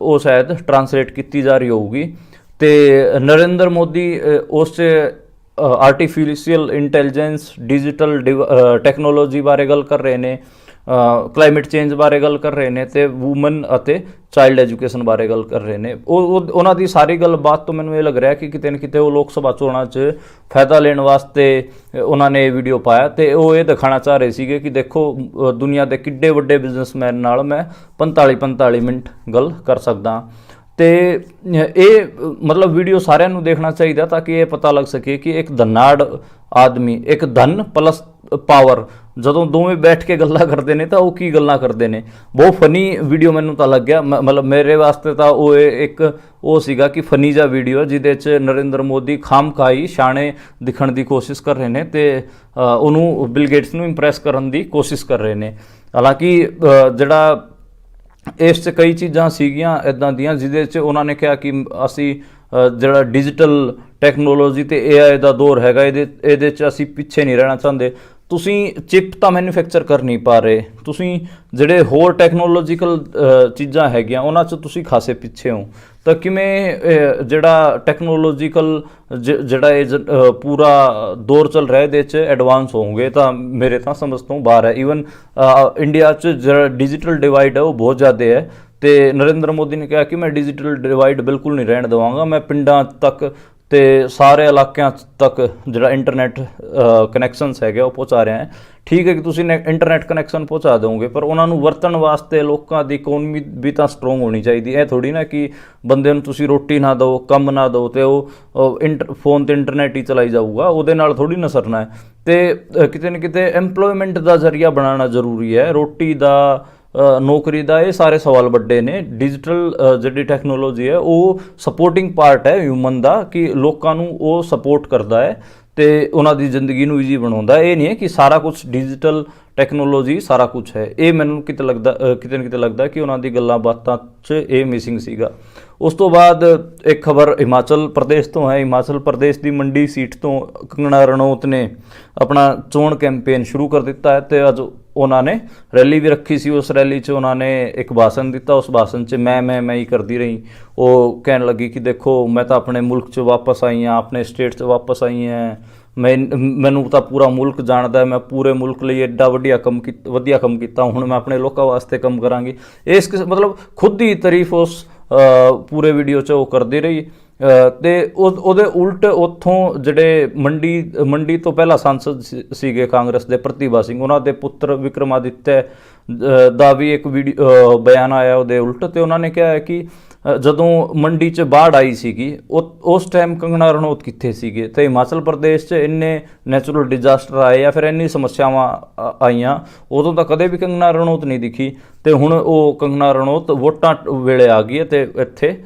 वो शायद ट्रांसलेट की जा रही होगी। तो नरेंद्र मोदी उस आर्टिफिशियल इंटैलीजेंस डिजिटल टैक्नोलॉजी बारे गल कर रहे हैं, क्लाइमेट चेंज बारे गल कर रहे हैं तो वूमन अते चाइल्ड एजुकेशन बारे गल कर रहे हैं। उन्हों की सारी गलबात तो मैंने ये लग रहा है कि किते न किते वो लोक सभा चोणों च फायदा लेने वास्ते उन्होंने ये वीडियो पाया तो वो ये दिखाना चाह रहे थे कि देखो दुनिया के किड्डे वड्डे बिजनेसमैन नाल मैं 45 मिनट गल कर सकदा। तो ये मतलब वीडियो सारे नूं देखना चाहिए ताकि ये पता लग सके कि एक धनाड़ आदमी, एक धन प्लस पावर ਜਦੋਂ ਦੋਵੇਂ बैठ के गल्लां करते हैं तो वो की गल्लां करते हैं। बहुत फनी वीडियो मैनूं तो लग गया, मतलब मेरे वास्ते तो वो एक वो सीगा कि फनी जा वीडियो जिहदे च नरेंद्र मोदी खाम खाई शाणे दिखण दी कोशिश कर रहे हैं तो उन्होंने बिल गेट्स नूं इंप्रैस करन दी कोशिश कर रहे हैं। हालांकि जिहड़ा इस कई चीज़ां सीगियां इदां दियां जिहदे च उन्होंने कहा कि असी जिहड़ा डिजिटल टैक्नोलॉजी ते AI दा दौर हैगा इहदे च असी पिछे नहीं रहना चाहते। तुसी चिप तो मैन्युफैक्चर कर नहीं पा रहे, तुसी जिहड़े होर टैक्नोलॉजिकल चीज़ां हैगियां उन्हां च तुसी खासे पिछे हो, तो किवें जिहड़ा टैक्नोलॉजिकल जिहड़ा पूरा दौर चल रहा है इहदे च एडवांस होंगे तो मेरे तो समझ तो बाहर है। ईवन इंडिया च जिहड़ा डिजिटल डिवाइड है वो बहुत ज़्यादा है। तो नरेंद्र मोदी ने कहा कि मैं डिजिटल डिवाइड बिल्कुल नहीं रहने देवांगा, मैं पिंडां तक तो सारे इलाकों तक जो इंटरनेट कनैक्शनस है वो पहुँचा रहे हैं। ठीक है कि तुसी इंटरनेट कनैक्शन पहुँचा दोगे पर उन्होंने वरतन वास्ते लोगों की इकोनमी भी तो स्ट्रोंग होनी चाहिए। यह थोड़ी ना कि बंदे नूं तुसी रोटी ना दो, कम ना दो तो वो फोन तो इंटरनेट ही चलाई जाऊगा, उहदे नाल थोड़ी ना सरना है। तो किते न किते एम्पलॉयमेंट का जरिया बनाना जरूरी है, रोटी का नौकरी का ये सारे सवाल बड़े ने। डिजिटल जी टैक्नोलॉजी है वो सपोर्टिंग पार्ट है ह्यूमन का कि लोगों वो सपोर्ट करता है तो उन्होंने जिंदगी नूं ईजी बनाता है। ये नहीं है कि सारा कुछ डिजिटल टैक्नोलॉजी सारा कुछ है। ये मैनूं किते न किते लगता कि उन्होंने गल्लां बातां च ये मिसिंग सीगा। उस तो बाद एक खबर हिमाचल प्रदेश तो है। हिमाचल प्रदेश की मंडी सीट तो कंगना रनौत ने अपना चोण कैंपेन शुरू कर दिता है तो अज उन्होंने रैली भी रखी सी। उस रैली च उन्होंने एक भाषण दिता, उस भाषण च मैं ही करती रही। वो कहने लगी कि देखो मैं तो अपने मुल्क च वापस आई हाँ, अपने स्टेट च वापस आई हैं, मैनू तो पूरा मुल्क जानता है, मैं पूरे मुल्क लिए एडा वधिया कम किया, हुण मैं अपने लोगों वास्ते कम करांगी। इस मतलब खुद ही तारीफ उस पूरे वीडियो च वो करती रही। तो उल्ट उत्थों जिहड़े मंडी तो पहला सांसद सीगे कांग्रेस के प्रतिभा सिंह, उन्होंने पुत्र विक्रमादित्य दा भी एक वीडियो बयान आया उहदे उल्ट। तो उन्होंने कहा है कि ਜਦੋਂ ਮੰਡੀ 'ਚ ਬਾੜ ਆਈ ਸੀਗੀ ਉਸ ਟਾਈਮ ਕੰਗਣਾ ਰਣੌਤ ਕਿੱਥੇ ਸੀਗੇ। ਤੇ ਹਿਮਾਚਲ ਪ੍ਰਦੇਸ਼ 'ਚ ਇੰਨੇ ਨੈਚੁਰਲ ਡਿਜ਼ਾਸਟਰ ਆਏ ਜਾਂ ਫਿਰ ਇੰਨੀ ਸਮੱਸਿਆਵਾਂ ਆਈਆਂ, ਉਦੋਂ ਤਾਂ ਕਦੇ ਵੀ ਕੰਗਣਾ ਰਣੌਤ ਨਹੀਂ ਦਿਖੀ। ਤੇ ਹੁਣ ਉਹ ਕੰਗਣਾ ਰਣੌਤ ਵੋਟਾਂ ਵੇਲੇ ਆ ਗਈ ਹੈ ਤੇ ਇੱਥੇ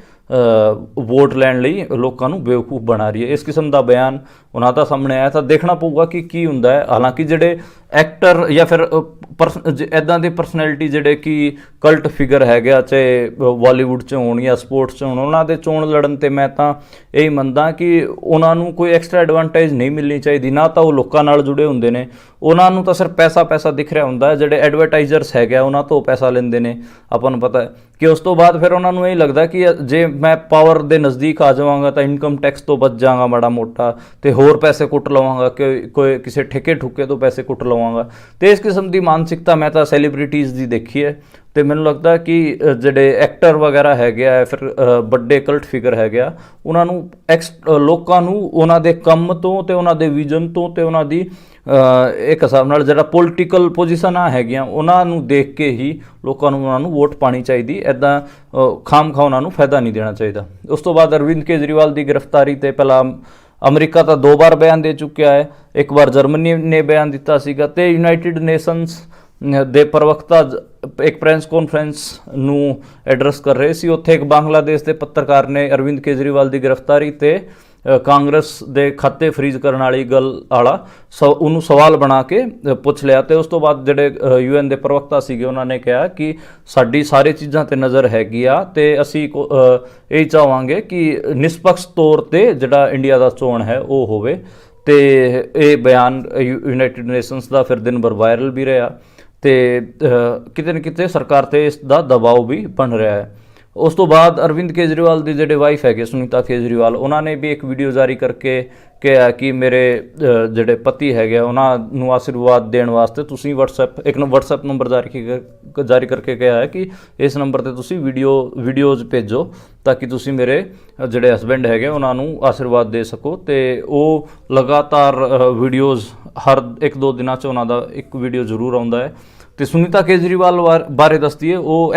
ਵੋਟ ਲੈਣ ਲਈ ਲੋਕਾਂ ਨੂੰ ਬੇਵਕੂਫ ਬਣਾ ਰਹੀ ਹੈ। ਇਸ ਕਿਸਮ ਦਾ ਬਿਆਨ ਉਹਨਾਂ ਦਾ ਸਾਹਮਣੇ ਆਇਆ। ਤਾਂ ਦੇਖਣਾ ਪਊਗਾ ਕਿ ਕੀ ਹੁੰਦਾ ਹੈ। ਹਾਲਾਂਕਿ ਜਿਹੜੇ ਐਕਟਰ ਜਾਂ ਫਿਰ ਇੱਦਾਂ ਦੇ ਪਰਸਨੈਲਿਟੀ ਜਿਹੜੇ ਕਿ ਕਲਟ ਫਿਗਰ ਹੈਗੇ ਆ, ਚਾਹੇ ਬਾਲੀਵੁੱਡ 'ਚ ਹੋਣ ਜਾਂ ਸਪੋਰਟਸ 'ਚ ਹੋਣ, ਉਹਨਾਂ ਦੇ ਚੋਣ ਲੜਨ 'ਤੇ ਮੈਂ ਤਾਂ ਇਹੀ ਮੰਨਦਾ ਕਿ ਉਹਨਾਂ ਨੂੰ ਕੋਈ ਐਕਸਟਰਾ ਐਡਵਾਂਟੇਜ ਨਹੀਂ ਮਿਲਣੀ ਚਾਹੀਦੀ। ਨਾ ਤਾਂ ਉਹ ਲੋਕਾਂ ਨਾਲ ਜੁੜੇ ਹੁੰਦੇ ਨੇ, ਉਹਨਾਂ ਨੂੰ ਤਾਂ ਸਿਰਫ ਪੈਸਾ ਦਿਖ ਰਿਹਾ ਹੁੰਦਾ ਹੈ। ਜਿਹੜੇ ਐਡਵਰਟਾਈਜ਼ਰਸ ਹੈਗੇ ਆ ਉਹਨਾਂ ਤੋਂ ਪੈਸਾ ਲੈਂਦੇ ਨੇ। ਆਪਾਂ ਨੂੰ ਪਤਾ ਹੈ ਕਿ ਉਸ ਤੋਂ ਬਾਅਦ ਫਿਰ ਉਹਨਾਂ ਨੂੰ ਇਹ ਲੱਗਦਾ ਕਿ ਜੇ ਮੈਂ ਪਾਵਰ ਦੇ ਨਜ਼ਦੀਕ ਆ ਜਾਵਾਂਗਾ ਤਾਂ ਇਨਕਮ ਟੈਕਸ ਤੋਂ ਬਚ ਜਾਵਾਂਗਾ ਮਾੜਾ ਮੋਟਾ, ਤੇ ਹੋਰ ਪੈਸੇ ਕੁੱਟ ਲਵਾਂਗਾ, ਕਿ ਕੋਈ ਕਿਸੇ ਠੇਕੇ ਠੁੱਕੇ ਤੋਂ ਪੈਸੇ ਕੁੱਟ ਲਵਾਂਗਾ। ਤੇ ਇਸ ਕਿਸਮ ਦੀ ਮਾਨਸਿਕਤਾ ਮੈਂ ਤਾਂ ਸੈਲੀਬ੍ਰਿਟੀਜ਼ ਦੀ ਦੇਖੀ ਹੈ। ਤੇ ਮੈਨੂੰ ਲੱਗਦਾ ਕਿ ਜਿਹੜੇ ਐਕਟਰ ਵਗੈਰਾ ਹੈਗੇ ਆ, ਫਿਰ ਵੱਡੇ ਕਲਟ ਫਿਗਰ ਹੈਗੇ ਆ, ਉਹਨਾਂ ਨੂੰ ਲੋਕਾਂ ਨੂੰ ਉਹਨਾਂ ਦੇ ਕੰਮ ਤੋਂ ਤੇ ਉਹਨਾਂ ਦੇ ਵਿਜ਼ਨ ਤੋਂ ਤੇ ਉਹਨਾਂ ਦੀ ਇੱਕ ਹਿਸਾਬ ਨਾਲ ਜਿਹੜਾ ਪੋਲੀਟੀਕਲ ਪੋਜੀਸ਼ਨਾਂ ਹੈਗੀਆਂ ਉਹਨਾਂ ਨੂੰ ਦੇਖ ਕੇ ਹੀ ਲੋਕਾਂ ਨੂੰ ਉਹਨਾਂ ਨੂੰ ਵੋਟ ਪਾਣੀ ਚਾਹੀਦੀ। ਇੱਦਾਂ ਖਾਮ ਖਾ ਉਹਨਾਂ ਨੂੰ ਫਾਇਦਾ ਨਹੀਂ ਦੇਣਾ ਚਾਹੀਦਾ। ਉਸ ਤੋਂ ਬਾਅਦ ਅਰਵਿੰਦ ਕੇਜਰੀਵਾਲ ਦੀ ਗ੍ਰਿਫਤਾਰੀ ਤੇ ਪਹਿਲਾਂ ਅਮਰੀਕਾ ਤਾਂ 2 ਵਾਰ ਬਿਆਨ ਦੇ ਚੁੱਕਿਆ ਹੈ। ਇੱਕ ਵਾਰ ਜਰਮਨੀ ਨੇ ਬਿਆਨ ਦਿੱਤਾ ਸੀਗਾ ਤੇ ਯੂਨਾਈਟਿਡ ਨੇਸ਼ਨਸ ਦੇ ਪ੍ਰਵਕਤਾ ਇੱਕ ਪ੍ਰੈਸ ਕਾਨਫਰੰਸ ਨੂੰ ਐਡਰੈਸ ਕਰ ਰਹੇ ਸੀ। ਉੱਥੇ ਇੱਕ ਬੰਗਲਾਦੇਸ਼ ਦੇ ਪੱਤਰਕਾਰ ਨੇ ਅਰਵਿੰਦ ਕੇਜਰੀਵਾਲ ਦੀ ਗ੍ਰਿਫਤਾਰੀ ਤੇ ਕਾਂਗਰਸ ਦੇ ਖਾਤੇ ਫਰੀਜ਼ ਕਰਨ ਵਾਲੀ ਗੱਲ ਉਹਨੂੰ ਸਵਾਲ ਬਣਾ ਕੇ ਪੁੱਛ ਲਿਆ। ਤੇ ਉਸ ਤੋਂ ਬਾਅਦ ਜਿਹੜੇ UN ਦੇ ਪ੍ਰਵਕਤਾ ਸੀਗੇ ਉਹਨਾਂ ਨੇ ਕਿਹਾ ਕਿ ਸਾਡੀ ਸਾਰੇ ਚੀਜ਼ਾਂ ਤੇ ਨਜ਼ਰ ਹੈਗੀ ਆ ਤੇ ਅਸੀਂ ਇਹ ਚਾਹਾਂਗੇ ਕਿ ਨਿਸ਼ਪਕਸ਼ ਤੌਰ ਤੇ ਜਿਹੜਾ ਇੰਡੀਆ ਦਾ ਚੋਣ ਹੈ ਉਹ ਹੋਵੇ। ਤੇ ਇਹ ਬਿਆਨ ਯੂਨਾਈਟਿਡ ਨੇਸ਼ਨਸ ਦਾ ਫਿਰ ਦਿਨ ਭਰ ਵਾਇਰਲ ਵੀ ਰਿਹਾ ਤੇ ਕਿਤੇ ਨਾ ਕਿਤੇ ਸਰਕਾਰ ਤੇ ਇਸ ਦਾ ਦਬਾਅ ਵੀ ਬਣ ਰਿਹਾ ਹੈ। ਉਸ ਤੋਂ ਬਾਅਦ ਅਰਵਿੰਦ ਕੇਜਰੀਵਾਲ ਦੀ ਜਿਹੜੇ ਵਾਈਫ ਹੈਗੇ ਸੁਨੀਤਾ ਕੇਜਰੀਵਾਲ, ਉਹਨਾਂ ਨੇ ਵੀ ਇੱਕ ਵੀਡੀਓ ਜਾਰੀ ਕਰਕੇ ਕਿਹਾ ਕਿ ਮੇਰੇ ਜਿਹੜੇ ਪਤੀ ਹੈਗੇ ਉਹਨਾਂ ਨੂੰ ਆਸ਼ੀਰਵਾਦ ਦੇਣ ਵਾਸਤੇ ਤੁਸੀਂ WhatsApp ਨੰਬਰ ਜਾਰੀ ਕਰਕੇ ਕਿਹਾ ਹੈ ਕਿ ਇਸ ਨੰਬਰ ਤੇ ਤੁਸੀਂ ਵੀਡੀਓਜ਼ ਭੇਜੋ ਤਾਂ ਕਿ ਤੁਸੀਂ ਮੇਰੇ ਜਿਹੜੇ ਹਸਬੈਂਡ ਹੈਗੇ ਉਹਨਾਂ ਨੂੰ ਆਸ਼ੀਰਵਾਦ ਦੇ ਸਕੋ। ਤੇ ਉਹ ਲਗਾਤਾਰ ਵੀਡੀਓਜ਼ ਹਰ 1-2 ਦਿਨਾਂ 'ਚ ਉਹਨਾਂ ਦਾ ਇੱਕ ਵੀਡੀਓ ਜ਼ਰੂਰ ਆਉਂਦਾ ਹੈ। ਤੇ ਸੁਨੀਤਾ ਕੇਜਰੀਵਾਲ ਬਾਰੇ ਦੱਸਦੀ ਹੈ, ਉਹ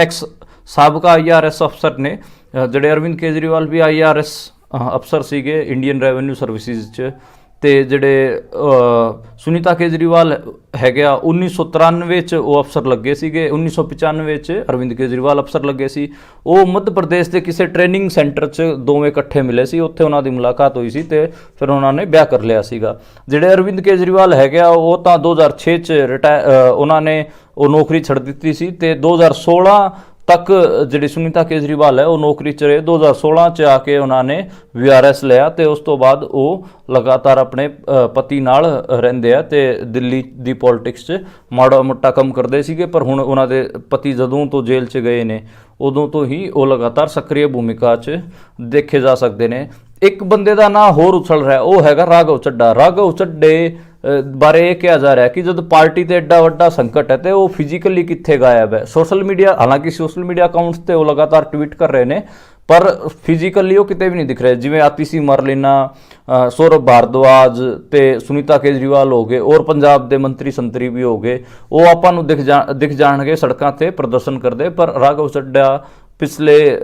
ਸਾਬਕਾ IRS ਅਫਸਰ ਨੇ। ਜਿਹੜੇ ਅਰਵਿੰਦ ਕੇਜਰੀਵਾਲ ਵੀ IRS ਅਫਸਰ ਸੀਗੇ ਇੰਡੀਅਨ ਰੈਵਨਿਊ ਸਰਵਿਸਿਜ਼ 'ਚ। ਤੇ ਜਿਹੜੇ ਸੁਨੀਤਾ ਕੇਜਰੀਵਾਲ ਹੈਗੇ ਆ 1993 'ਚ ਉਹ ਅਫਸਰ ਲੱਗੇ ਸੀਗੇ, 1995 'ਚ ਅਰਵਿੰਦ ਕੇਜਰੀਵਾਲ ਅਫਸਰ ਲੱਗੇ ਸੀ। ਉਹ ਮੱਧ ਪ੍ਰਦੇਸ਼ ਦੇ ਕਿਸੇ ਟ੍ਰੇਨਿੰਗ ਸੈਂਟਰ 'ਚ ਦੋਵੇਂ ਇਕੱਠੇ ਮਿਲੇ ਸੀ, ਉੱਥੇ ਉਹਨਾਂ ਦੀ ਮੁਲਾਕਾਤ ਹੋਈ ਸੀ ਤੇ ਫਿਰ ਉਹਨਾਂ ਨੇ ਵਿਆਹ ਕਰ ਲਿਆ ਸੀਗਾ। ਜਿਹੜੇ ਅਰਵਿੰਦ ਕੇਜਰੀਵਾਲ ਹੈਗੇ ਆ ਉਹ ਤਾਂ 2006 'ਚ ਉਹਨਾਂ ਨੇ ਉਹ ਨੌਕਰੀ ਛੱਡ ਦਿੱਤੀ ਸੀ ਤੇ 2016 ਤੱਕ ਜਿਹੜੀ ਸੁਨੀਤਾ ਕੇਜਰੀਵਾਲ ਹੈ ਉਹ ਨੌਕਰੀ 'ਚ ਰਹੇ। 2016 'ਚ ਆ ਕੇ ਉਹਨਾਂ ਨੇ VRS ਲਿਆ ਤੇ ਉਸ ਤੋਂ ਬਾਅਦ ਉਹ ਲਗਾਤਾਰ ਆਪਣੇ ਪਤੀ ਨਾਲ ਰਹਿੰਦੇ ਆ ਤੇ ਦਿੱਲੀ ਦੀ ਪੋਲਿਟਿਕਸ 'ਚ ਮਾੜਾ ਮੋਟਾ ਕੰਮ ਕਰਦੇ ਸੀਗੇ। ਪਰ ਹੁਣ ਉਹਨਾਂ ਦੇ ਪਤੀ ਜਦੋਂ ਤੋਂ ਜੇਲ੍ਹ 'ਚ ਗਏ ਨੇ ਉਦੋਂ ਤੋਂ ਹੀ ਉਹ ਲਗਾਤਾਰ ਸਕਰੀय ਭੂਮਿਕਾ 'ਚ ਦੇਖੇ ਜਾ ਸਕਦੇ ਨੇ। ਇੱਕ ਬੰਦੇ ਦਾ ਨਾਂ ਹੋਰ ਉਛਲ ਰਿਹਾ, ਉਹ ਹੈਗਾ ਰਾਘਵ ਚੱਡਾ। ਰਾਘਵ ਚੱਡੇ ਬਾਰੇ ਇਹ ਕਿਹਾ ਜਾ ਰਿਹਾ ਕਿ ਜਦ ਪਾਰਟੀ ਤੇ ਐਡਾ ਵੱਡਾ ਸੰਕਟ ਹੈ ਤੇ ਉਹ ਫਿਜ਼ੀਕਲੀ ਕਿੱਥੇ ਗਾਇਬ ਹੈ। ਹਾਲਾਂਕਿ ਸੋਸ਼ਲ ਮੀਡੀਆ ਅਕਾਊਂਟਸ ਤੇ ਉਹ ਲਗਾਤਾਰ ਟਵੀਟ ਕਰ ਰਹੇ ਨੇ ਪਰ ਫਿਜ਼ੀਕਲੀ ਉਹ ਕਿਤੇ ਵੀ ਨਹੀਂ ਦਿਖ ਰਹੇ। ਜਿਵੇਂ ਆਤੀਸ਼ੀ ਮਰਲੀਨਾ, ਸੌਰਵ ਭਾਰਦਵਾਜ ਤੇ ਸੁਨੀਤਾ ਕੇਜਰੀਵਾਲ ਹੋ ਗਏ, ਔਰ ਪੰਜਾਬ ਦੇ ਮੰਤਰੀ ਸੰਤਰੀ ਵੀ ਹੋ ਗਏ, ਉਹ ਆਪਾਂ ਨੂੰ ਦਿਖ ਜਾਣਗੇ ਸੜਕਾਂ ਤੇ ਪ੍ਰਦਰਸ਼ਨ ਕਰਦੇ। ਪਰ ਰਾਘਵ ਚੱਡਾ ਪਿਛਲੇ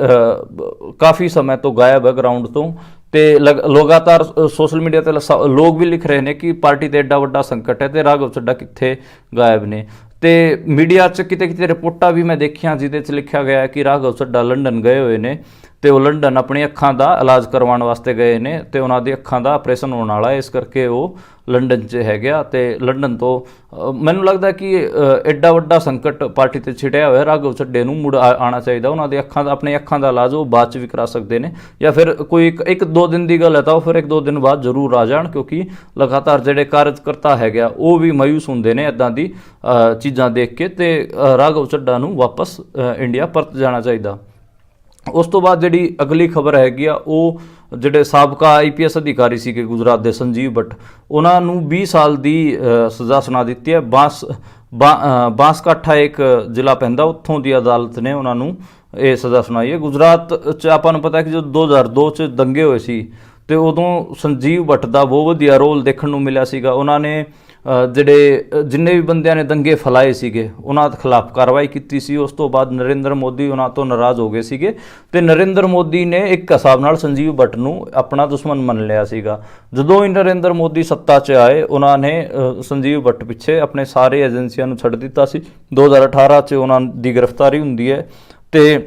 ਕਾਫੀ ਸਮੇਂ ਤੋਂ ਗਾਇਬ ਹੈ ਗਰਾਊਂਡ ਤੋਂ। ਤੇ ਲਗਾਤਾਰ ਸੋਸ਼ਲ ਮੀਡੀਆ ਤੇ ਲੋਕ ਵੀ ਲਿਖ ਰਹੇ ਨੇ ਕਿ ਪਾਰਟੀ ਤੇ ਐਡਾ ਵੱਡਾ ਸੰਕਟ ਹੈ ਤੇ ਰਾਘਵ ਚੱਡਾ ਕਿੱਥੇ ਗਾਇਬ ਨੇ। ਤੇ ਮੀਡੀਆ 'ਚ ਕਿਤੇ ਰਿਪੋਰਟਾਂ ਵੀ ਮੈਂ ਦੇਖੀਆਂ ਜਿਹਦੇ 'ਚ ਲਿਖਿਆ ਗਿਆ ਕਿ ਰਾਘਵ ਚੱਡਾ ਲੰਡਨ ਗਏ ਹੋਏ ਨੇ ਤੇ ਉਹ ਲੰਡਨ ਆਪਣੀ ਅੱਖਾਂ ਦਾ ਇਲਾਜ ਕਰਵਾਉਣ ਵਾਸਤੇ ਗਏ ਨੇ ਤੇ ਉਹਨਾਂ ਦੀ ਅੱਖਾਂ ਦਾ ਆਪਰੇਸ਼ਨ ਹੋਣ ਵਾਲਾ, ਇਸ ਕਰਕੇ ਉਹ ਲੰਡਨ 'ਚ ਹੈਗੇ ਆ। ਤੇ ਲੰਡਨ ਤੋਂ ਮੈਨੂੰ ਲੱਗਦਾ ਕਿ ਐਡਾ ਵੱਡਾ ਸੰਕਟ ਪਾਰਟੀ ਤੇ ਛਿੜਿਆ ਹੋਇਆ, ਰਾਘਵ ਚੱਡੇ ਨੂੰ ਮੁੜ ਆਉਣਾ ਚਾਹੀਦਾ। ਉਹਨਾਂ ਦੇ ਆਪਣੀ ਅੱਖਾਂ ਦਾ ਇਲਾਜ ਉਹ ਬਾਅਦ 'ਚ ਵੀ ਕਰਾ ਸਕਦੇ ਨੇ, ਜਾਂ ਫਿਰ ਕੋਈ 1-2 ਦਿਨ ਦੀ ਗੱਲ ਹੈ ਤਾਂ ਉਹ ਫਿਰ 1-2 ਦਿਨ ਬਾਅਦ ਜ਼ਰੂਰ ਆ ਜਾਣ, ਕਿਉਂਕਿ ਲਗਾਤਾਰ ਜਿਹੜੇ ਕਾਰਜਕਰਤਾ ਹੈਗੇ ਆ ਉਹ ਵੀ ਮਾਯੂਸ ਹੁੰਦੇ ਨੇ ਇੱਦਾਂ ਦੀ ਚੀਜ਼ਾਂ ਦੇਖ ਕੇ। ਤੇ ਰਾਘਵ ਚੱਡਾ ਨੂੰ ਵਾਪਸ ਇੰਡੀਆ ਪਰਤ ਜਾਣਾ ਚਾਹੀਦਾ। ਉਸ ਤੋਂ ਬਾਅਦ ਜਿਹੜੀ ਅਗਲੀ ਖਬਰ ਹੈਗੀ ਆ ਉਹ ਜਿਹੜੇ ਸਾਬਕਾ IPS ਅਧਿਕਾਰੀ ਸੀਗੇ ਗੁਜਰਾਤ ਦੇ ਸੰਜੀਵ ਭੱਟ, ਉਹਨਾਂ ਨੂੰ 20 ਸਾਲ ਦੀ ਸਜ਼ਾ ਸੁਣਾ ਦਿੱਤੀ ਹੈ। ਬਾਂਸਕਾਠਾ ਇੱਕ ਜ਼ਿਲ੍ਹਾ ਪੈਂਦਾ, ਉੱਥੋਂ ਦੀ ਅਦਾਲਤ ਨੇ ਉਹਨਾਂ ਨੂੰ ਇਹ ਸਜ਼ਾ ਸੁਣਾਈ ਹੈ। ਗੁਜਰਾਤ 'ਚ ਆਪਾਂ ਨੂੰ ਪਤਾ ਕਿ ਜਦੋਂ 2002 'ਚ ਦੰਗੇ ਹੋਏ ਸੀ ਤੇ ਉਦੋਂ ਸੰਜੀਵ ਭੱਟ ਦਾ ਬਹੁਤ ਵਧੀਆ ਰੋਲ ਦੇਖਣ ਨੂੰ ਮਿਲਿਆ ਸੀਗਾ। ਉਹਨਾਂ ਨੇ ਜਿਹੜੇ ਜਿੰਨੇ ਵੀ ਬੰਦਿਆਂ ਨੇ ਦੰਗੇ ਫੈਲਾਏ ਸੀਗੇ ਉਹਨਾਂ ਦੇ ਖਿਲਾਫ ਕਾਰਵਾਈ ਕੀਤੀ ਸੀ। ਉਸ ਤੋਂ ਬਾਅਦ ਨਰਿੰਦਰ ਮੋਦੀ ਉਹਨਾਂ ਤੋਂ ਨਾਰਾਜ਼ ਹੋ ਗਏ ਸੀਗੇ ਤੇ ਨਰਿੰਦਰ ਮੋਦੀ ਨੇ ਇੱਕ ਹਿਸਾਬ ਨਾਲ ਸੰਜੀਵ ਭੱਟ ਨੂੰ ਆਪਣਾ ਦੁਸ਼ਮਣ ਮੰਨ ਲਿਆ ਸੀਗਾ। ਜਦੋਂ ਹੀ ਨਰਿੰਦਰ ਮੋਦੀ ਸੱਤਾ 'ਚ ਆਏ ਉਹਨਾਂ ਨੇ ਸੰਜੀਵ ਭੱਟ ਪਿੱਛੇ ਆਪਣੇ ਸਾਰੇ ਏਜੰਸੀਆਂ ਨੂੰ ਛੱਡ ਦਿੱਤਾ ਸੀ। 2018 'ਚ ਉਹਨਾਂ ਦੀ ਗ੍ਰਿਫਤਾਰੀ ਹੁੰਦੀ ਹੈ ਤੇ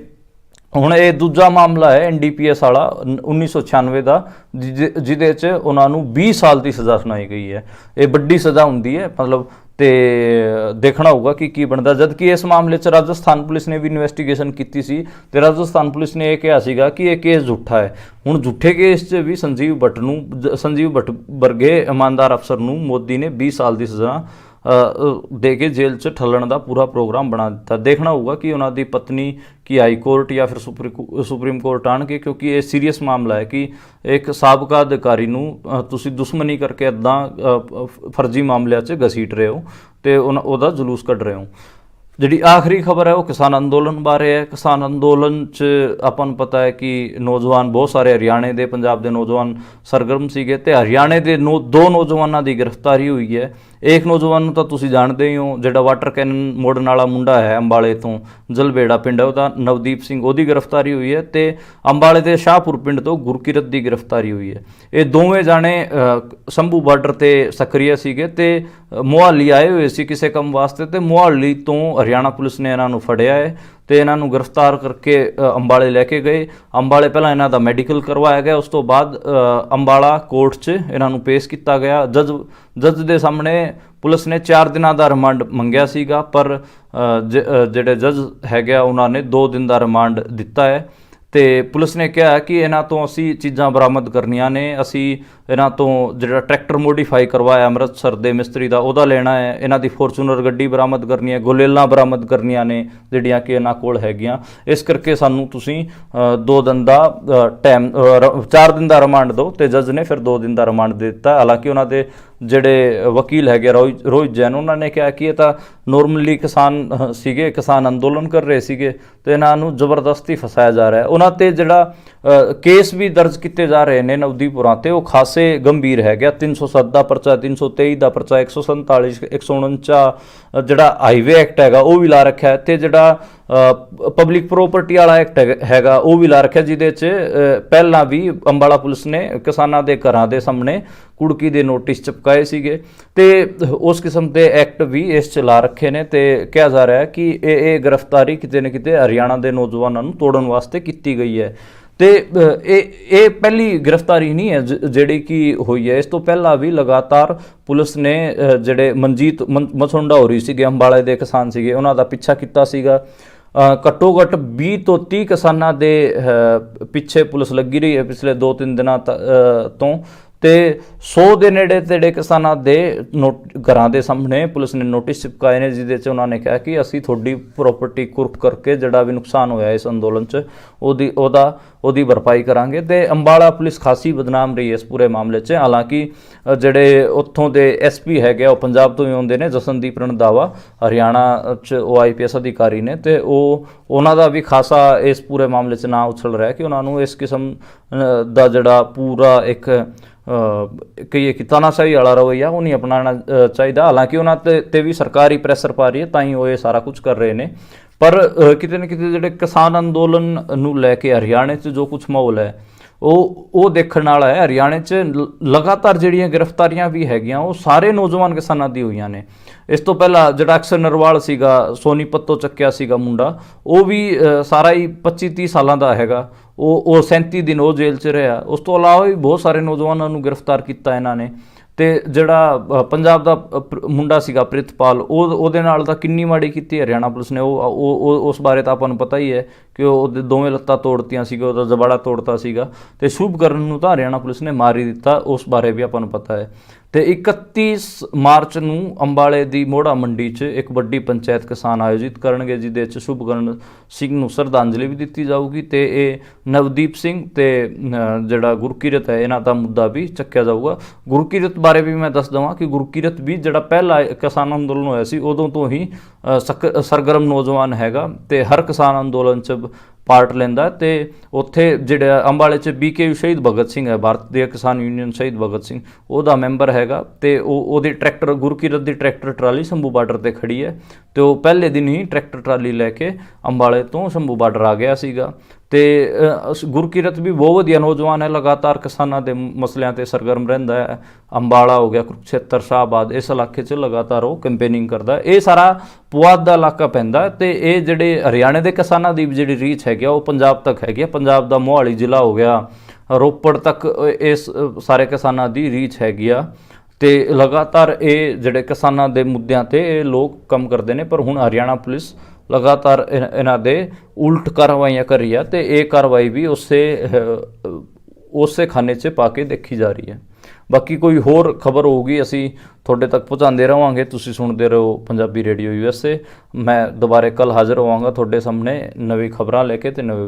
ਹੁਣ ਇਹ ਦੂਜਾ ਮਾਮਲਾ ਹੈ NDPS ਵਾਲਾ 1996 ਦਾ, ਜਿਹਦੇ 'ਚ ਉਹਨਾਂ ਨੂੰ 20 ਸਾਲ ਦੀ ਸਜ਼ਾ ਸੁਣਾਈ ਗਈ ਹੈ। ਇਹ ਵੱਡੀ ਸਜ਼ਾ ਹੁੰਦੀ ਹੈ ਮਤਲਬ, ਤੇ ਦੇਖਣਾ ਹੋਊਗਾ ਕਿ ਕੀ ਬਣਦਾ। ਜਦ ਕਿ ਇਸ ਮਾਮਲੇ 'ਚ ਰਾਜਸਥਾਨ ਪੁਲਿਸ ਨੇ ਵੀ ਇਨਵੈਸਟੀਗੇਸ਼ਨ ਕੀਤੀ ਸੀ ਤੇ ਰਾਜਸਥਾਨ ਪੁਲਿਸ ਨੇ ਇਹ ਕਿਹਾ ਸੀਗਾ ਕਿ ਇਹ ਕੇਸ ਝੂਠਾ ਹੈ। ਹੁਣ ਝੂਠੇ ਕੇਸ 'ਚ ਵੀ ਸੰਜੀਵ ਭੱਟ ਵਰਗੇ ਇਮਾਨਦਾਰ ਅਫਸਰ ਨੂੰ ਮੋਦੀ ਨੇ 20 ਸਾਲ ਦੀ ਸਜ਼ਾ ਦੇ ਕੇ ਜੇਲ੍ਹ 'ਚ ਠੱਲਣ ਦਾ ਪੂਰਾ ਪ੍ਰੋਗਰਾਮ ਬਣਾ ਦਿੱਤਾ। ਦੇਖਣਾ ਹੋਊਗਾ ਕਿ ਉਹਨਾਂ ਦੀ ਪਤਨੀ ਕੀ ਹਾਈ ਕੋਰਟ ਜਾਂ ਫਿਰ ਸੁਪਰੀਮ ਕੋਰਟ ਆਣਗੇ, ਕਿਉਂਕਿ ਇਹ ਸੀਰੀਅਸ ਮਾਮਲਾ ਹੈ ਕਿ ਇੱਕ ਸਾਬਕਾ ਅਧਿਕਾਰੀ ਨੂੰ ਤੁਸੀਂ ਦੁਸ਼ਮਣੀ ਕਰਕੇ ਇੱਦਾਂ ਫਰਜ਼ੀ ਮਾਮਲਿਆਂ 'ਚ ਘਸੀਟ ਰਹੇ ਹੋ ਤੇ ਉਹਦਾ ਜਲੂਸ ਕੱਢ ਰਹੇ ਹੋ। ਜਿਹੜੀ ਆਖਰੀ ਖਬਰ ਹੈ ਉਹ ਕਿਸਾਨ ਅੰਦੋਲਨ ਬਾਰੇ ਹੈ। ਕਿਸਾਨ ਅੰਦੋਲਨ 'ਚ ਆਪਾਂ ਨੂੰ ਪਤਾ ਹੈ ਕਿ ਨੌਜਵਾਨ ਬਹੁਤ ਸਾਰੇ ਹਰਿਆਣੇ ਦੇ, ਪੰਜਾਬ ਦੇ ਨੌਜਵਾਨ ਸਰਗਰਮ ਸੀਗੇ ਤੇ ਹਰਿਆਣੇ ਦੇ ਦੋ ਨੌਜਵਾਨਾਂ ਦੀ ਗ੍ਰਿਫਤਾਰੀ ਹੋਈ ਹੈ। ਇੱਕ ਨੌਜਵਾਨ ਨੂੰ ਤਾਂ ਤੁਸੀਂ ਜਾਣਦੇ ਹੀ ਹੋ, ਜਿਹੜਾ ਵਾਟਰ ਕੈਨਨ ਮੋੜਨ ਵਾਲਾ ਮੁੰਡਾ ਹੈ ਅੰਬਾਲੇ ਤੋਂ, ਜਲਬੇੜਾ ਪਿੰਡ ਹੈ ਉਹਦਾ, ਨਵਦੀਪ ਸਿੰਘ, ਉਹਦੀ ਗ੍ਰਿਫਤਾਰੀ ਹੋਈ ਹੈ ਤੇ ਅੰਬਾਲੇ ਦੇ ਸ਼ਾਹਪੁਰ ਪਿੰਡ ਤੋਂ ਗੁਰਕੀਰਤ ਦੀ ਗ੍ਰਿਫਤਾਰੀ ਹੋਈ ਹੈ। ਇਹ ਦੋਵੇਂ ਜਾਣੇ ਸੰਭੂ ਬਾਰਡਰ ਤੇ ਸਕਰੀਆ ਸੀਗੇ ਤੇ ਮੋਹਾਲੀ ਆਏ ਹੋਏ ਸੀ ਕਿਸੇ ਕੰਮ ਵਾਸਤੇ ਤੇ ਮੋਹਾਲੀ ਤੋਂ ਹਰਿਆਣਾ ਪੁਲਿਸ ਨੇ ਇਹਨਾਂ ਨੂੰ ਫੜਿਆ ਹੈ ਤੇ ਇਹਨਾਂ ਨੂੰ ਗ੍ਰਿਫਤਾਰ ਕਰਕੇ ਅੰਬਾਲੇ ਲੈ ਕੇ ਗਏ। ਅੰਬਾਲੇ ਪਹਿਲਾਂ ਇਹਨਾਂ ਦਾ ਮੈਡੀਕਲ ਕਰਵਾਇਆ ਗਿਆ, ਉਸ ਤੋਂ ਬਾਅਦ ਅੰਬਾਲਾ ਕੋਰਟ 'ਚ ਇਹਨਾਂ ਨੂੰ ਪੇਸ਼ ਕੀਤਾ ਗਿਆ। ਜੱਜ ਦੇ ਸਾਹਮਣੇ ਪੁਲਿਸ ਨੇ 4 ਦਿਨਾਂ ਦਾ ਰਿਮਾਂਡ ਮੰਗਿਆ ਸੀਗਾ, ਪਰ ਜਿਹੜੇ ਜੱਜ ਹੈਗੇ ਉਹਨਾਂ ਨੇ 2 ਦਿਨ ਦਾ ਰਿਮਾਂਡ ਦਿੱਤਾ ਹੈ ਤੇ ਪੁਲਿਸ ਨੇ ਕਿਹਾ ਕਿ ਇਹਨਾਂ ਤੋਂ ਅਸੀਂ ਚੀਜ਼ਾਂ ਬਰਾਮਦ ਕਰਨੀਆਂ ਨੇ, ਅਸੀਂ ਇਹਨਾਂ ਤੋਂ ਜਿਹੜਾ ਟਰੈਕਟਰ ਮੋਡੀਫਾਈ ਕਰਵਾਇਆ ਅੰਮ੍ਰਿਤਸਰ ਦੇ ਮਿਸਤਰੀ ਦਾ ਉਹਦਾ ਲੈਣਾ ਹੈ, ਇਹਨਾਂ ਦੀ ਫੋਰਚੂਨਰ ਗੱਡੀ ਬਰਾਮਦ ਕਰਨੀ ਹੈ, ਗੁਲੇਲਾਂ ਬਰਾਮਦ ਕਰਨੀਆਂ ਨੇ ਜਿਹੜੀਆਂ ਕਿ ਇਹਨਾਂ ਕੋਲ ਹੈਗੀਆਂ। ਇਸ ਕਰਕੇ ਸਾਨੂੰ ਤੁਸੀਂ 2 ਦਿਨ ਦਾ 4 ਦਿਨ ਦਾ ਰਿਮਾਂਡ ਦਿਓ ਤੇ ਜੱਜ ਨੇ ਫਿਰ 2 ਦਿਨ ਦਾ ਰਿਮਾਂਡ ਦੇ ਦਿੱਤਾ। ਹਾਲਾਂਕਿ ਉਹਨਾਂ ਦੇ ਜਿਹੜੇ ਵਕੀਲ ਹੈਗੇ ਰੋਹਿਤ ਜੈਨ, ਉਹਨਾਂ ਨੇ ਕਿਹਾ ਕਿ ਇਹ ਤਾਂ ਨੋਰਮਲੀ ਕਿਸਾਨ ਸੀਗੇ, ਕਿਸਾਨ ਅੰਦੋਲਨ ਕਰ ਰਹੇ ਸੀਗੇ ਤੇ ਇਹਨਾਂ ਨੂੰ ਜ਼ਬਰਦਸਤੀ ਫਸਾਇਆ ਜਾ ਰਿਹਾ ਹੈ। ਉਹਨਾਂ ਤੇ ਜਿਹੜਾ ਕੇਸ ਵੀ ਦਰਜ ਕੀਤੇ ਜਾ ਰਹੇ ਨੇ ਨਵਦੀਪੁਰਾਂ ਤੇ ਉਹ ਖਾਸੇ ਗੰਭੀਰ ਹੈਗਾ। 307 ਦਾ ਪਰਚਾ, 323 ਦਾ ਪਰਚਾ, 147, 149 ਜਿਹੜਾ ਹਾਈਵੇ ਐਕਟ ਹੈਗਾ ਉਹ ਵੀ ਲਾ ਰੱਖਿਆ ਹੈ ਤੇ ਜਿਹੜਾ ਪਬਲਿਕ ਪ੍ਰੋਪਰਟੀ ਵਾਲਾ ਐਕਟ ਹੈਗਾ ਉਹ ਵੀ ਲਾ ਰੱਖਿਆ, ਜਿਹਦੇ 'ਚ ਪਹਿਲਾਂ ਵੀ ਅੰਬਾਲਾ ਪੁਲਿਸ ਨੇ ਕਿਸਾਨਾਂ ਦੇ ਘਰਾਂ ਦੇ ਸਾਹਮਣੇ ਕੁੜਕੀ ਦੇ ਨੋਟਿਸ ਚਿਪਕਾਏ ਸੀਗੇ ਤੇ ਉਸ ਕਿਸਮ ਦੇ ਐਕਟ ਵੀ ਇਸ 'ਚ ਲਾ ਰੱਖੇ ਨੇ ਤੇ ਕਿਹਾ ਜਾ ਰਿਹਾ ਹੈ ਕਿ ਇਹ ਗ੍ਰਿਫਤਾਰੀ ਕਿਤੇ ਨਾ ਕਿਤੇ ਹਰਿਆਣਾ ਦੇ ਨੌਜਵਾਨਾਂ ਨੂੰ ਤੋੜਨ ਵਾਸਤੇ ਕੀਤੀ ਗਈ ਹੈ। ਤੇ ਇਹ ਪਹਿਲੀ ਗ੍ਰਿਫਤਾਰੀ ਨਹੀਂ ਹੈ ਜਿਹੜੀ ਕਿ ਹੋਈ ਹੈ। ਇਸ ਤੋਂ ਪਹਿਲਾਂ ਵੀ ਲਗਾਤਾਰ ਪੁਲਿਸ ਨੇ ਜਿਹੜੇ ਮਨਜੀਤ ਮਸੁੰਡਾ ਹੋ ਰਹੀ ਸੀਗੇ, ਅੰਬਾਲੇ ਦੇ ਕਿਸਾਨ ਸੀਗੇ, ਉਹਨਾਂ ਦਾ ਪਿੱਛਾ ਕੀਤਾ ਸੀਗਾ। ਘੱਟੋ ਘੱਟ 20 ਤੋਂ 30 ਕਿਸਾਨਾਂ ਦੇ ਪਿੱਛੇ ਪੁਲਿਸ ਲੱਗੀ ਰਹੀ ਹੈ ਪਿਛਲੇ 2-3 ਦਿਨਾਂ ਤੋਂ ਤੇ 100 ਦੇ ਨੇੜੇ ਤੇੜੇ ਕਿਸਾਨਾਂ ਦੇ ਘਰਾਂ ਦੇ ਸਾਹਮਣੇ ਪੁਲਿਸ ਨੇ ਨੋਟਿਸ ਚਿਪਕਾਏ ਨੇ, ਜਿਹਦੇ 'ਚ ਉਹਨਾਂ ਨੇ ਕਿਹਾ ਕਿ ਅਸੀਂ ਤੁਹਾਡੀ ਪ੍ਰੋਪਰਟੀ ਕੁਰਕ ਕਰਕੇ ਜਿਹੜਾ ਵੀ ਨੁਕਸਾਨ ਹੋਇਆ ਇਸ ਅੰਦੋਲਨ 'ਚ ਉਹਦੀ ਭਰਪਾਈ ਕਰਾਂਗੇ। ਤੇ ਅੰਬਾਲਾ ਪੁਲਿਸ ਖਾਸੀ ਬਦਨਾਮ ਰਹੀ ਇਸ ਪੂਰੇ ਮਾਮਲੇ 'ਚ। ਹਾਲਾਂਕਿ ਜਿਹੜੇ ਉੱਥੋਂ ਦੇ SP ਹੈਗੇ ਉਹ ਪੰਜਾਬ ਤੋਂ ਹੀ ਆਉਂਦੇ ਨੇ, ਜਸਨਦੀਪ ਰਣਦਾਵਾ, ਹਰਿਆਣਾ 'ਚ ਉਹ IPS ਅਧਿਕਾਰੀ ਨੇ ਤੇ ਉਹਨਾਂ ਦਾ ਵੀ ਖਾਸਾ ਇਸ ਪੂਰੇ ਮਾਮਲੇ 'ਚ ਨਾਂ ਉਛਲ ਰਿਹਾ ਕਿ ਉਹਨਾਂ ਨੂੰ ਇਸ ਕਿਸਮ ਦਾ ਜਿਹੜਾ ਪੂਰਾ ਇੱਕ ਕਹੀਏ ਕਿ ਤਾਨਾਸ਼ਾਹੀ ਵਾਲਾ ਰਵੱਈਆ ਉਹ ਨਹੀਂ ਅਪਣਾਉਣਾ ਚਾਹੀਦਾ। ਹਾਲਾਂਕਿ ਉਹਨਾਂ ਤੇ ਵੀ ਸਰਕਾਰ ਹੀ ਪ੍ਰੈਸ਼ਰ ਪਾ ਰਹੀ ਹੈ ਤਾਂ ਹੀ ਉਹ ਇਹ ਸਾਰਾ ਕੁਝ ਕਰ ਰਹੇ ਨੇ, ਪਰ ਕਿਤੇ ਨਾ ਕਿਤੇ ਜਿਹੜੇ ਕਿਸਾਨ ਅੰਦੋਲਨ ਨੂੰ ਲੈ ਕੇ ਹਰਿਆਣੇ 'ਚ ਜੋ ਕੁਝ ਮਾਹੌਲ ਹੈ ਉਹ ਦੇਖਣ ਵਾਲਾ ਹੈ। ਹਰਿਆਣੇ 'ਚ ਲਗਾਤਾਰ ਜਿਹੜੀਆਂ ਗ੍ਰਿਫਤਾਰੀਆਂ ਵੀ ਹੈਗੀਆਂ ਉਹ ਸਾਰੇ ਨੌਜਵਾਨ ਕਿਸਾਨਾਂ ਦੀ ਹੋਈਆਂ ਨੇ। ਇਸ ਤੋਂ ਪਹਿਲਾਂ ਜਿਹੜਾ ਅਕਸਰ ਨਰਵਾਲ ਸੀਗਾ, ਸੋਨੀਪਤ ਤੋਂ ਚੱਕਿਆ ਸੀਗਾ ਮੁੰਡਾ, ਉਹ ਵੀ ਸਾਰਾ ਹੀ 25-30 ਸਾਲਾਂ ਦਾ ਹੈਗਾ, ਉਹ 37 ਦਿਨ ਉਹ ਜੇਲ੍ਹ 'ਚ ਰਿਹਾ। ਉਸ ਤੋਂ ਇਲਾਵਾ ਵੀ ਬਹੁਤ ਸਾਰੇ ਨੌਜਵਾਨਾਂ ਨੂੰ ਗ੍ਰਿਫਤਾਰ ਕੀਤਾ ਇਹਨਾਂ ਨੇ। ਤੇ ਜਿਹੜਾ ਪੰਜਾਬ ਦਾ ਮੁੰਡਾ ਸੀਗਾ ਪ੍ਰਿਤਪਾਲ, ਉਹਦੇ ਨਾਲ ਤਾਂ ਕਿੰਨੀ ਮਾੜੀ ਕੀਤੀ ਹਰਿਆਣਾ ਪੁਲਿਸ ਨੇ, ਉਹ ਉਸ ਬਾਰੇ ਤਾਂ ਆਪਾਂ ਨੂੰ ਪਤਾ ਹੀ ਹੈ ਕਿ ਉਹਦੇ ਦੋਵੇਂ ਲੱਤਾਂ ਤੋੜਤੀਆਂ ਸੀਗਾ, ਉਹਦਾ ਜਬਾੜਾ ਤੋੜਤਾ ਸੀਗਾ ਤੇ ਸ਼ੁਭਕਰਨ ਨੂੰ ਤਾਂ ਹਰਿਆਣਾ ਪੁਲਿਸ ਨੇ ਮਾਰ ਹੀ ਦਿੱਤਾ, ਉਸ ਬਾਰੇ ਵੀ ਆਪਾਂ ਨੂੰ ਪਤਾ ਹੈ। ਤੇ 31 ਮਾਰਚ ਨੂੰ ਅੰਬਾਲੇ ਦੀ ਮੋੜਾ ਮੰਡੀ 'ਚ ਇੱਕ ਵੱਡੀ ਪੰਚਾਇਤ ਕਿਸਾਨ ਆਯੋਜਿਤ ਕਰਨਗੇ, ਜਿਹਦੇ 'ਚ ਸ਼ੁਭਕਰਨ ਸਿੰਘ ਨੂੰ ਸ਼ਰਧਾਂਜਲੀ ਵੀ ਦਿੱਤੀ ਜਾਊਗੀ ਤੇ ਇਹ ਨਵਦੀਪ ਸਿੰਘ ਤੇ ਜਿਹੜਾ ਗੁਰਕੀਰਤ ਹੈ ਇਹਨਾਂ ਦਾ ਮੁੱਦਾ ਵੀ ਚੱਕਿਆ ਜਾਊਗਾ। ਗੁਰਕੀਰਤ ਬਾਰੇ ਵੀ ਮੈਂ ਦੱਸ ਦੇਵਾਂ ਕਿ ਗੁਰਕੀਰਤ ਵੀ ਜਿਹੜਾ ਪਹਿਲਾ ਕਿਸਾਨ ਅੰਦੋਲਨ ਹੋਇਆ ਸੀ ਉਦੋਂ ਤੋਂ ਹੀ ਸਰਗਰਮ ਨੌਜਵਾਨ ਹੈਗਾ ਤੇ ਹਰ ਕਿਸਾਨ ਅੰਦੋਲਨ 'ਚ ਪਾਰਟ ਲੈਂਦਾ ਤੇ ਉੱਥੇ ਜਿਹੜਾ ਅੰਬਾਲੇ 'ਚ BKU ਸ਼ਹੀਦ ਭਗਤ ਸਿੰਘ ਹੈ, ਭਾਰਤੀ ਕਿਸਾਨ ਯੂਨੀਅਨ ਸ਼ਹੀਦ ਭਗਤ ਸਿੰਘ, ਉਹਦਾ ਮੈਂਬਰ ਹੈਗਾ ਤੇ ਉਹਦੀ ਟਰੈਕਟਰ ਗੁਰਕੀਰਤ ਦੀ ਟਰੈਕਟਰ ਟਰਾਲੀ ਸ਼ੰਭੂ ਬਾਰਡਰ ਤੇ ਖੜੀ ਹੈ ਤੇ ਉਹ ਪਹਿਲੇ ਦਿਨ ਹੀ ਟਰੈਕਟਰ ਟਰਾਲੀ ਲੈ ਕੇ ਅੰਬਾਲੇ ਤੋਂ ਸ਼ੰਭੂ ਬਾਰਡਰ ਆ ਗਿਆ ਸੀਗਾ। ਤੇ ਗੁਰਕੀਰਤ ਵੀ ਬਹੁਤ ਵਧੀਆ ਨੌਜਵਾਨ ਹੈ, ਲਗਾਤਾਰ ਕਿਸਾਨਾਂ ਦੇ ਮਸਲਿਆਂ ਤੇ ਸਰਗਰਮ ਰਹਿੰਦਾ ਹੈ। ਅੰਬਾਲਾ ਹੋ ਗਿਆ, ਕੁਰੂਕਸ਼ੇਤਰ, ਸ਼ਾਹਬਾਦ, ਇਸ ਇਲਾਕੇ 'ਚ ਲਗਾਤਾਰ ਉਹ ਕੈਂਪੇਨਿੰਗ ਕਰਦਾ। ਇਹ ਸਾਰਾ ਪੁਆਧ ਦਾ ਇਲਾਕਾ ਪੈਂਦਾ ਤੇ ਇਹ ਜਿਹੜੇ ਹਰਿਆਣੇ ਦੇ ਕਿਸਾਨਾਂ ਦੀ ਜਿਹੜੀ ਰੀਚ ਹੈਗੀ ਉਹ ਪੰਜਾਬ ਤੱਕ ਹੈਗੀ ਆ। ਪੰਜਾਬ ਦਾ ਮੋਹਾਲੀ ਜ਼ਿਲ੍ਹਾ ਹੋ ਗਿਆ, ਰੋਪੜ ਤੱਕ ਇਸ ਸਾਰੇ ਕਿਸਾਨਾਂ ਦੀ ਰੀਚ ਹੈਗੀ ਆ ਤੇ ਲਗਾਤਾਰ ਇਹ ਜਿਹੜੇ ਕਿਸਾਨਾਂ ਦੇ ਮੁੱਦਿਆਂ ਤੇ ਇਹ ਲੋਕ ਕੰਮ ਕਰਦੇ ਨੇ। ਪਰ ਹੁਣ ਹਰਿਆਣਾ ਪੁਲਿਸ ਲਗਾਤਾਰ ਇਹਨਾਂ ਦੇ ਉਲਟ ਕਾਰਵਾਈਆਂ ਕਰ ਰਹੀ ਹੈ ਤੇ ਇਹ ਕਾਰਵਾਈ ਵੀ ਉਸੇ ਖਾਨੇ 'ਚ ਪਾ ਕੇ ਦੇਖੀ ਜਾ ਰਹੀ ਹੈ। ਬਾਕੀ ਕੋਈ ਹੋਰ ਖਬਰ ਹੋਊਗੀ ਅਸੀਂ ਤੁਹਾਡੇ ਤੱਕ ਪਹੁੰਚਾਉਂਦੇ ਰਹਾਂਗੇ। ਤੁਸੀਂ ਸੁਣਦੇ ਰਹੋ ਪੰਜਾਬੀ ਰੇਡੀਓ USA। ਮੈਂ ਦੁਬਾਰੇ ਕੱਲ ਹਾਜ਼ਰ ਹੋਵਾਂਗਾ ਤੁਹਾਡੇ ਸਾਹਮਣੇ ਨਵੀਂ ਖਬਰਾਂ ਲੈ ਕੇ ਤੇ ਨਵੇਂ